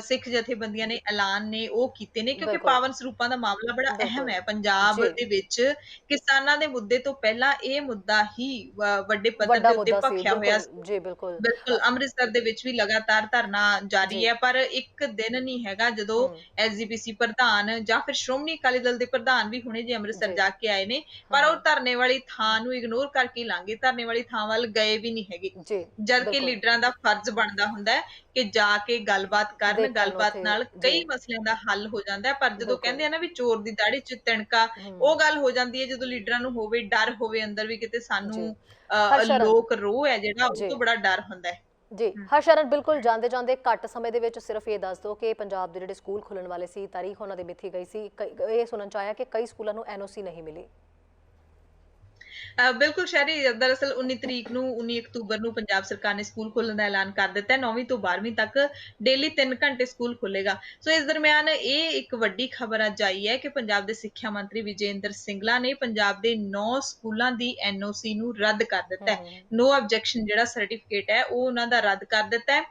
Speaker 2: ਸਿੱਖ ਜਥੇਬੰਦੀਆਂ ਨੇ ਐਲਾਨ ਨੇ ਉਹ ਕੀਤੇ ਨੇ, ਕਿਉਂਕਿ
Speaker 1: ਬਿਲਕੁਲ
Speaker 2: ਪਾਵਨ ਸਰੂਪਾਂ ਦਾ ਮਾਮਲਾ ਬੜਾ ਅਹਿਮ
Speaker 1: ਬਿਲकुल
Speaker 2: ਹੈ ਪੰਜਾਬ
Speaker 1: जी
Speaker 2: ਦੇ ਵਿੱਚ। ਕਿਸਾਨਾਂ ਦੇ ਮੁੱਦੇ ਤੋਂ ਪਹਿਲਾਂ ਇਹ ਮੁੱਦਾ ਹੀ ਵੱਡੇ ਪੱਧਰ
Speaker 1: ਵੱਡਾ
Speaker 2: ਦੇ ਉੱਤੇ
Speaker 1: ਮੁੱਦਾ ਸੀ
Speaker 2: ਭਖਿਆ ਹੋਇਆ
Speaker 1: ਬਿल्कुल
Speaker 2: ਸੀ।
Speaker 1: जी बिल्कुल
Speaker 2: ਬਿਲਕੁਲ, ਅੰਮ੍ਰਿਤਸਰ ਦੇ ਵਿੱਚ ਵੀ ਲਗਾਤਾਰ ਧਰਨਾ
Speaker 1: जी
Speaker 2: ਜਾਰੀ ਹੈ, ਪਰ ਇੱਕ ਦਿਨ ਨਹੀਂ ਹੈਗਾ ਜਦੋਂ
Speaker 1: हम्म
Speaker 2: ਐਸਜੀਪੀਸੀ ਪ੍ਰਧਾਨ ਜਾਂ ਫਿਰ ਸ਼੍ਰੋਮਣੀ ਅਕਾਲੀ ਦਲ ਦੇ ਪ੍ਰਧਾਨ ਵੀ ਹੁਣੇ ਜੇ ਅੰਮ੍ਰਿਤਸਰ
Speaker 1: जी
Speaker 2: ਜਾ ਕੇ ਆਏ ਨੇ, ਪਰ ਉਹ ਧਰਨੇ ਵਾਲੀ ਥਾਂ ਨੂੰ ਇਗਨੋਰ ਕਰਕੇ ਲੰਘੇ, ਧਰਨੇ ਵਾਲੀ ਥਾਂ ਵੱਲ ਗਏ ਵੀ ਨਹੀਂ ਹੈਗੇ।
Speaker 1: जी
Speaker 2: ਜਦ ਕਿ
Speaker 1: बिल्कुल
Speaker 2: ਲੀਡਰਾਂ ਦਾ ਫਰਜ਼ ਬਣਦਾ ਹੁੰਦਾ ਹੈ ਕਿ ਜਾ ਕੇ ਗੱਲਬਾਤ ਕਰਨ,
Speaker 1: देखन
Speaker 2: ਗੱਲਬਾਤ
Speaker 1: उथे
Speaker 2: ਨਾਲ
Speaker 1: जी
Speaker 2: ਕਈ ਮਸਲਿਆਂ ਦਾ ਹੱਲ ਹੋ ਜਾਂਦਾ ਹੈ। ਪਰ ਜਦੋਂ ਕਹਿੰਦੇ
Speaker 1: बिल्कुल
Speaker 2: ਆ ਨਾ ਵੀ ਚੋਰ ਦੀ ਦਾੜੀ 'ਚ ਤਿਣਕਾ, ਉਹ
Speaker 1: हम्म
Speaker 2: ਗੱਲ ਹੋ ਜਾਂਦੀ ਹੈ ਜਦੋਂ ਲੀਡਰਾਂ ਨੂੰ ਹੋਵੇ, ਡਰ ਹੋਵੇ ਅੰਦਰ ਵੀ ਕਿਤੇ
Speaker 1: जी
Speaker 2: ਸਾਨੂੰ
Speaker 1: हरशरण
Speaker 2: ਲੋਕ ਰੋਹ ਹੈ ਜਿਹੜਾ ਉਹ
Speaker 1: जी
Speaker 2: ਤੋਂ ਬੜਾ ਡਰ ਹੁੰਦਾ ਹੈ।
Speaker 1: ਜੀ ਹਰਸ਼ਰਨ ਬਿਲਕੁਲ ਜਾਂਦੇ ਜਾਂਦੇ ਘੱਟ ਸਮੇਂ ਦੇ ਵਿੱਚ ਸਿਰਫ ਇਹ ਦੱਸ ਦਿਓ ਕਿ ਪੰਜਾਬ ਦੇ ਜਿਹੜੇ ਸਕੂਲ ਖੁੱਲਣ ਵਾਲੇ ਸੀ ਤਾਰੀਖ ਉਹਨਾਂ ਦੀ ਮਿੱਥੀ ਗਈ ਸੀ ਇਹ ਸੁਣਨ ਚ ਆਇਆ ਕਿ ਕਈ ਸਕੂਲਾਂ ਨੂੰ ਐਨਓਸੀ ਨਹੀਂ ਮਿਲੀ
Speaker 2: ਬਿਲਕੁਲ ਸ਼ਹਿਰੀ, ਦਰਅਸਲ 19 ਤਰੀਕ ਨੂੰ 19 ਅਕਤੂਬਰ ਨੂੰ ਪੰਜਾਬ ਸਰਕਾਰ ਨੇ ਸਕੂਲ ਖੋਲ੍ਹਣ ਦਾ ਐਲਾਨ ਕਰ ਦਿੱਤਾ ਹੈ। 9ਵੀਂ ਤੋਂ 12ਵੀਂ ਤੱਕ ਡੇਲੀ 3 ਘੰਟੇ ਸਕੂਲ ਖੁੱਲੇਗਾ। ਸੋ ਇਸ ਦਰਮਿਆਨ ਇਹ ਇੱਕ ਵੱਡੀ ਖਬਰ ਅੱਜ ਆਈ ਹੈ ਕਿ ਪੰਜਾਬ ਦੇ ਸਿੱਖਿਆ ਮੰਤਰੀ ਵਿਜੇ ਇੰਦਰ ਸਿੰਗਲਾ ਨੇ ਪੰਜਾਬ ਦੇ 9 ਸਕੂਲਾਂ ਦੀ ਐਨਓਸੀ ਨੂੰ ਰੱਦ ਕਰ ਦਿੱਤਾ ਹੈ।
Speaker 1: ਹੂੰ
Speaker 2: ਨੋ ਆਬਜੈਕਸ਼ਨ ਜਿਹੜਾ ਸਰਟੀਫਿਕੇਟ ਹੈ ਉਹ ਉਹਨਾਂ ਦਾ ਰੱਦ ਕਰ ਦਿੱਤਾ ਹੈ।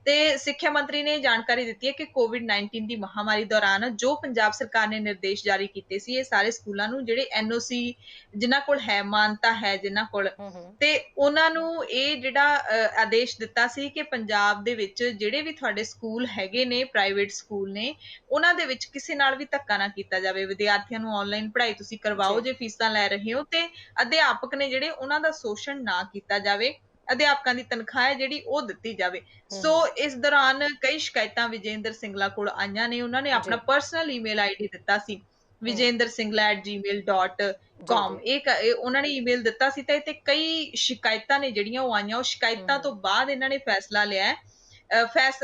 Speaker 2: ਤੇ ਸਿੱਖਿਆ ਮੰਤਰੀ ਨੇ ਜਾਣਕਾਰੀ ਦਿੱਤੀ ਹੈ ਕਿ ਕੋਵਿਡ-19 ਦੀ ਮਹਾਮਾਰੀ ਦੌਰਾਨ ਜੋ ਪੰਜਾਬ ਸਰਕਾਰ ਨੇ ਨਿਰਦੇਸ਼ ਜਾਰੀ ਕੀਤੇ ਸੀ, ਇਹ ਸਾਰੇ ਸਕੂਲਾਂ ਨੂੰ ਜਿਹੜੇ ਐਨਓਸੀ ਜਿਨ੍ਹਾਂ ਕੋਲ ਹੈ, ਮਾਨਤਾ ਹੈ ਜਿਨ੍ਹਾਂ ਕੋਲ,
Speaker 1: ਹੂੰ
Speaker 2: ਤੇ ਉਹਨਾਂ ਨੂੰ ਇਹ ਜਿਹੜਾ ਆਦੇਸ਼ ਦਿੱਤਾ ਸੀ ਕਿ ਪੰਜਾਬ ਦੇ ਵਿੱਚ ਜਿਹੜੇ ਵੀ ਤੁਹਾਡੇ ਸਕੂਲ ਹੈਗੇ ਨੇ, ਪ੍ਰਾਈਵੇਟ ਸਕੂਲ ਨੇ, ਉਹਨਾਂ ਦੇ ਵਿੱਚ ਕਿਸੇ ਨਾਲ ਵੀ ਧੱਕਾ ਨਾ ਕੀਤਾ ਜਾਵੇ। ਵਿਦਿਆਰਥੀਆਂ ਨੂੰ ਆਨਲਾਈਨ ਪੜ੍ਹਾਈ ਤੁਸੀਂ ਕਰਵਾਓ
Speaker 1: ਜੀ
Speaker 2: ਜੇ ਫੀਸਾਂ ਲੈ ਰਹੇ ਹੋ, ਤੇ ਅਧਿਆਪਕ ਨੇ ਜਿਹੜੇ ਉਹਨਾਂ ਦਾ ਸ਼ੋਸ਼ਣ ਨਾ ਕੀਤਾ ਜਾਵੇ, ਅਧਿਆਪਕਾਂ ਦੀ ਤਨਖਾਹ ਹੈ ਜਿਹੜੀ ਉਹ ਦਿੱਤੀ ਜਾਵੇ। ਸੋ
Speaker 1: ਹੂੰ
Speaker 2: ਇਸ ਦੌਰਾਨ ਕਈ ਸ਼ਿਕਾਇਤਾਂ ਵਿਜੇਂਦਰ ਸਿੰਗਲਾ ਕੋਲ ਆਈਆਂ ਨੇ। ਉਹਨਾਂ ਨੇ ਆਪਣਾ
Speaker 1: ਜੀ
Speaker 2: ਪਰਸਨਲ ਈਮੇਲ ਆਈਡੀ ਦਿੱਤਾ ਸੀ,
Speaker 1: ਹੂੰ ਜੀ
Speaker 2: vijendersingla@gmail.com।
Speaker 1: ਜੀ
Speaker 2: ਇਹ ਉਹਨਾਂ ਨੇ ਈਮੇਲ ਦਿੱਤਾ ਸੀ ਤੇ ਕਈ ਸ਼ਿਕਾਇਤਾਂ ਨੇ ਜਿਹੜੀਆਂ ਉਹ ਆਈਆਂ। ਉਹ ਸ਼ਿਕਾਇਤਾਂ ਤੋਂ
Speaker 1: ਹੂੰ
Speaker 2: ਬਾਅਦ ਇਹਨਾਂ ਨੇ ਫੈਸਲਾ ਲਿਆ ਹੈ।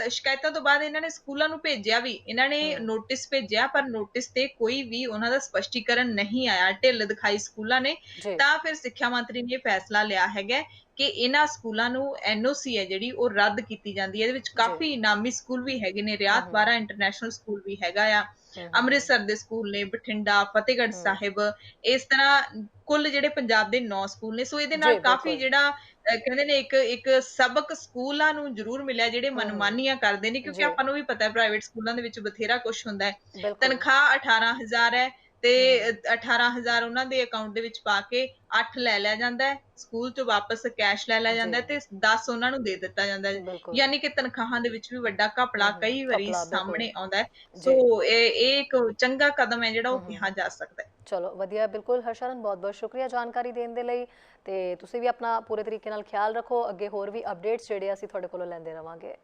Speaker 2: ਸ਼ਿਕਾਇਤਾਂ ਤੋਂ ਬਾਅਦ ਇਹਨਾਂ ਨੇ ਸਕੂਲਾਂ ਨੂੰ ਭੇਜਿਆ ਵੀ, ਇਹਨਾਂ ਨੇ
Speaker 1: ਹੂੰ
Speaker 2: ਨੋਟਿਸ ਭੇਜਿਆ, ਪਰ ਨੋਟਿਸ ਤੇ ਕੋਈ ਵੀ ਉਹਨਾਂ ਦਾ ਸਪਸ਼ਟੀਕਰਨ ਨਹੀਂ ਆਇਆ, ਢਿੱਲ ਦਿਖਾਈ ਸਕੂਲਾਂ ਨੇ।
Speaker 1: ਜੀ
Speaker 2: ਤਾਂ ਫਿਰ ਸਿੱਖਿਆ ਮੰਤਰੀ ਨੇ ਫੈਸਲਾ ਲਿਆ ਹੈਗਾ ਕਿ ਇਹਨਾਂ ਸਕੂਲਾਂ ਨੂੰ ਐਨਓਸੀ ਹੈ ਜਿਹੜੀ ਉਹ ਰੱਦ ਕੀਤੀ ਜਾਂਦੀ ਹੈ। ਇਹਦੇ ਵਿੱਚ
Speaker 1: ਜੀ
Speaker 2: ਕਾਫੀ ਨਾਮੀ ਸਕੂਲ ਵੀ ਹੈਗੇ ਨੇ, ਰਿਆਤ ਬਾਹਰਾ ਇੰਟਰਨੈਸ਼ਨਲ ਸਕੂਲ ਵੀ ਹੈਗਾ ਆ, ਅੰਮ੍ਰਿਤਸਰ ਦੇ ਸਕੂਲ ਨੇ, ਬਠਿੰਡਾ, ਫਤਿਹਗੜ੍ਹ
Speaker 1: ਹੂੰ
Speaker 2: ਸਾਹਿਬ, ਇਸ ਤਰ੍ਹਾਂ ਕੁੱਲ ਜਿਹੜੇ ਪੰਜਾਬ ਦੇ 9 ਸਕੂਲ ਨੇ। ਸੋ ਇਹਦੇ ਨਾਲ
Speaker 1: ਜੀ
Speaker 2: ਕਾਫੀ
Speaker 1: ਬਿल्कुल
Speaker 2: ਜਿਹੜਾ ਕਹਿੰਦੇ ਨੇ ਇੱਕ ਇੱਕ ਸਬਕ ਸਕੂਲਾਂ ਨੂੰ ਜ਼ਰੂਰ ਮਿਲਿਆ ਜਿਹੜੇ
Speaker 1: ਹੂੰ
Speaker 2: ਮਨਮਾਨੀਆਂ ਕਰਦੇ ਨੇ, ਕਿਉਂਕਿ
Speaker 1: जी
Speaker 2: ਆਪਾਂ ਨੂੰ ਵੀ ਪਤਾ ਹੈ ਪ੍ਰਾਈਵੇਟ ਸਕੂਲਾਂ ਦੇ ਵਿੱਚ ਬਥੇਰਾ ਕੁਝ ਹੁੰਦਾ ਹੈ।
Speaker 1: बिल्कुल
Speaker 2: ਤਨਖਾਹ 18,000 ਹੈ ਤੇ
Speaker 1: ਹੂੰ
Speaker 2: 18,000 ਉਹਨਾਂ ਦੇ ਅਕਾਊਂਟ ਦੇ ਵਿੱਚ ਪਾ ਕੇ 8 ਲੈ ਲਿਆ ਜਾਂਦਾ ਹੈ, ਸਕੂਲ ਤੋਂ ਵਾਪਸ ਕੈਸ਼ ਲੈ ਲਿਆ
Speaker 1: जी
Speaker 2: ਜਾਂਦਾ ਹੈ ਤੇ 10 ਉਹਨਾਂ ਨੂੰ ਦੇ ਦਿੱਤਾ ਜਾਂਦਾ ਹੈ।
Speaker 1: बिल्कुल
Speaker 2: ਯਾਨੀ ਕਿ ਤਨਖਾਹਾਂ ਦੇ ਵਿੱਚ ਵੀ ਵੱਡਾ ਘਪਲਾ ਕਈ ਵਾਰੀ
Speaker 1: घपला बिल्कुल
Speaker 2: ਸਾਹਮਣੇ ਆਉਂਦਾ ਹੈ।
Speaker 1: जी
Speaker 2: ਸੋ ਇਹ ਇੱਕ ਚੰਗਾ ਕਦਮ ਹੈ ਜਿਹੜਾ ਉਹ ਕਿਹਾ ਜਾ ਸਕਦਾ ਹੈ।
Speaker 1: ਚਲੋ ਵਧੀਆ ਬਿਲਕੁਲ ਹਰਸ਼ਰਨ ਬਹੁਤ ਬਹੁਤ ਸ਼ੁਕਰੀਆ ਜਾਣਕਾਰੀ ਦੇਣ ਦੇ ਲਈ ਤੇ ਤੁਸੀਂ ਵੀ ਆਪਣਾ ਪੂਰੇ ਤਰੀਕੇ ਨਾਲ ਖਿਆਲ ਰੱਖੋ ਅੱਗੇ ਹੋਰ ਵੀ ਅਪਡੇਟਸ ਜਿਹੜੇ ਅਸੀਂ ਤੁਹਾਡੇ ਕੋਲੋਂ ਲੈਂਦੇ ਰਵਾਂਗੇ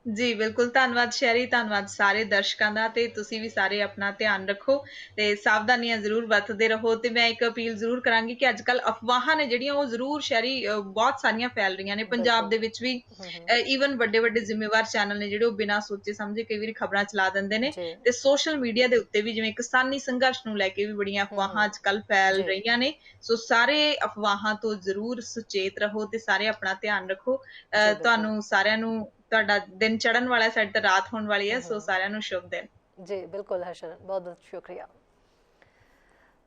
Speaker 2: ਜੀ ਬਿਲਕੁਲ, ਧੰਨਵਾਦ ਸ਼ੈਰੀ, ਧੰਨਵਾਦ ਸਾਰੇ ਦਰਸ਼ਕਾਂ ਦਾ। ਤੇ ਤੁਸੀਂ ਵੀ ਸਾਰੇ ਆਪਣਾ ਧਿਆਨ ਰੱਖੋ ਤੇ ਸਾਵਧਾਨੀਆਂ ਜ਼ਰੂਰ ਵਰਤਦੇ ਰਹੋ। ਤੇ ਮੈਂ ਇੱਕ ਅਪੀਲ ਜ਼ਰੂਰ ਕਰਾਂਗੀ ਕਿ ਅੱਜ ਕੱਲ ਅਫਵਾਹਾਂ ਨੇ ਜਿਹੜੀਆਂ ਉਹ ਜ਼ਰੂਰ ਸ਼ੈਰੀ ਬਹੁਤ ਸਾਰੀਆਂ ਫੈਲ ਰਹੀਆਂ ਨੇ ਪੰਜਾਬ
Speaker 1: ਬਿਲकुल
Speaker 2: ਦੇ ਵਿੱਚ ਵੀ। ਈਵਨ ਵੱਡੇ ਵੱਡੇ ਜ਼ਿੰਮੇਵਾਰ ਚੈਨਲ ਨੇ ਜਿਹੜੇ ਉਹ ਬਿਨਾਂ ਸੋਚੇ ਸਮਝੇ ਕਈ ਵਾਰੀ ਖਬਰਾਂ ਚਲਾ ਦਿੰਦੇ ਨੇ।
Speaker 1: ਜੀ
Speaker 2: ਤੇ ਸੋਸ਼ਲ ਮੀਡੀਆ ਦੇ ਉੱਤੇ ਵੀ ਜਿਵੇਂ ਕਿਸਾਨੀ ਸੰਘਰਸ਼ ਨੂੰ ਲੈ ਕੇ ਵੀ ਬੜੀਆਂ ਅਫਵਾਹਾਂ ਅੱਜ ਕੱਲ ਫੈਲ
Speaker 1: ਜੀ
Speaker 2: ਰਹੀਆਂ ਨੇ। ਸੋ ਸਾਰੇ ਅਫਵਾਹਾਂ ਤੋਂ ਜ਼ਰੂਰ ਸੁਚੇਤ ਰਹੋ ਤੇ ਸਾਰੇ ਆਪਣਾ ਧਿਆਨ ਰੱਖੋ।
Speaker 1: ਜੀ बिल्कुल
Speaker 2: ਤੁਹਾਨੂੰ ਸਾਰਿਆਂ ਨੂੰ, ਤੁਹਾਡਾ ਦਿਨ ਚੜ੍ਹਨ ਵਾਲਾ, ਸਾਡੇ ਤਾਂ ਰਾਤ ਹੋਣ ਵਾਲੀ ਹੈ। ਸੋ ਸਾਰਿਆਂ ਨੂੰ ਸ਼ੁਭ ਦਿਨ।
Speaker 1: ਜੀ ਬਿਲकुल ਹਰਸ਼ਰਨ ਬਹੁਤ ਬਹੁਤ ਸ਼ੁਕਰੀਆ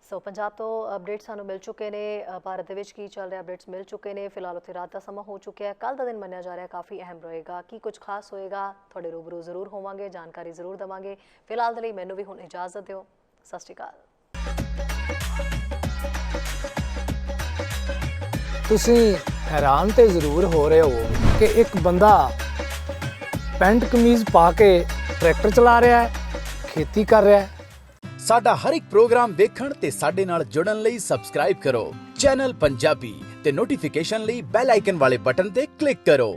Speaker 1: ਸੋ ਪੰਜਾਬ ਤੋਂ ਅਪਡੇਟ ਸਾਨੂੰ ਮਿਲ ਚੁੱਕੇ ਨੇ ਭਾਰਤ ਦੇ ਵਿੱਚ ਕੀ ਚੱਲ ਰਿਹਾ ਅਪਡੇਟਸ ਮਿਲ ਚੁੱਕੇ ਨੇ ਫਿਲਹਾਲ ਉੱਥੇ ਰਾਤ ਦਾ ਸਮਾਂ ਹੋ ਚੁੱਕਿਆ ਹੈ ਕੱਲ ਦਾ ਦਿਨ ਮੰਨਿਆ ਜਾ ਰਿਹਾ ਕਾਫੀ ਅਹਿਮ ਰਹੇਗਾ ਕੀ ਕੁਝ ਖਾਸ ਹੋਏਗਾ ਤੁਹਾਡੇ ਰੂਬਰੂ ਜ਼ਰੂਰ ਹੋਵਾਂਗੇ ਜਾਣਕਾਰੀ ਜ਼ਰੂਰ ਦਵਾਂਗੇ ਫਿਲਹਾਲ ਦੇ ਲਈ ਮੈਨੂੰ ਵੀ ਹੁਣ ਇਜਾਜ਼ਤ ਦਿਓ ਸਤਿ ਸ਼੍ਰੀ ਅਕਾਲ
Speaker 3: ਤੁਸੀਂ ਹੈਰਾਨ ਤੇ ਜ਼ਰੂਰ ਹੋ ਰਹੇ ਹੋ ਕਿ ਇੱਕ ਬੰਦਾ ਪੈਂਟ ਕਮੀਜ਼ ਪਾ ਕੇ ਟਰੈਕਟਰ ਚਲਾ ਰਿਹਾ ਹੈ ਖੇਤੀ ਕਰ ਰਿਹਾ ਹੈ
Speaker 4: ਸਾਡਾ ਹਰ ਇੱਕ ਪ੍ਰੋਗਰਾਮ ਵੇਖਣ ਤੇ ਸਾਡੇ ਨਾਲ ਜੁੜਨ ਲਈ ਸਬਸਕ੍ਰਾਈਬ ਕਰੋ ਚੈਨਲ ਪੰਜਾਬੀ ਤੇ ਨੋਟੀਫਿਕੇਸ਼ਨ ਲਈ ਬੈਲ ਆਈਕਨ ਵਾਲੇ ਬਟਨ ਤੇ ਕਲਿੱਕ ਕਰੋ।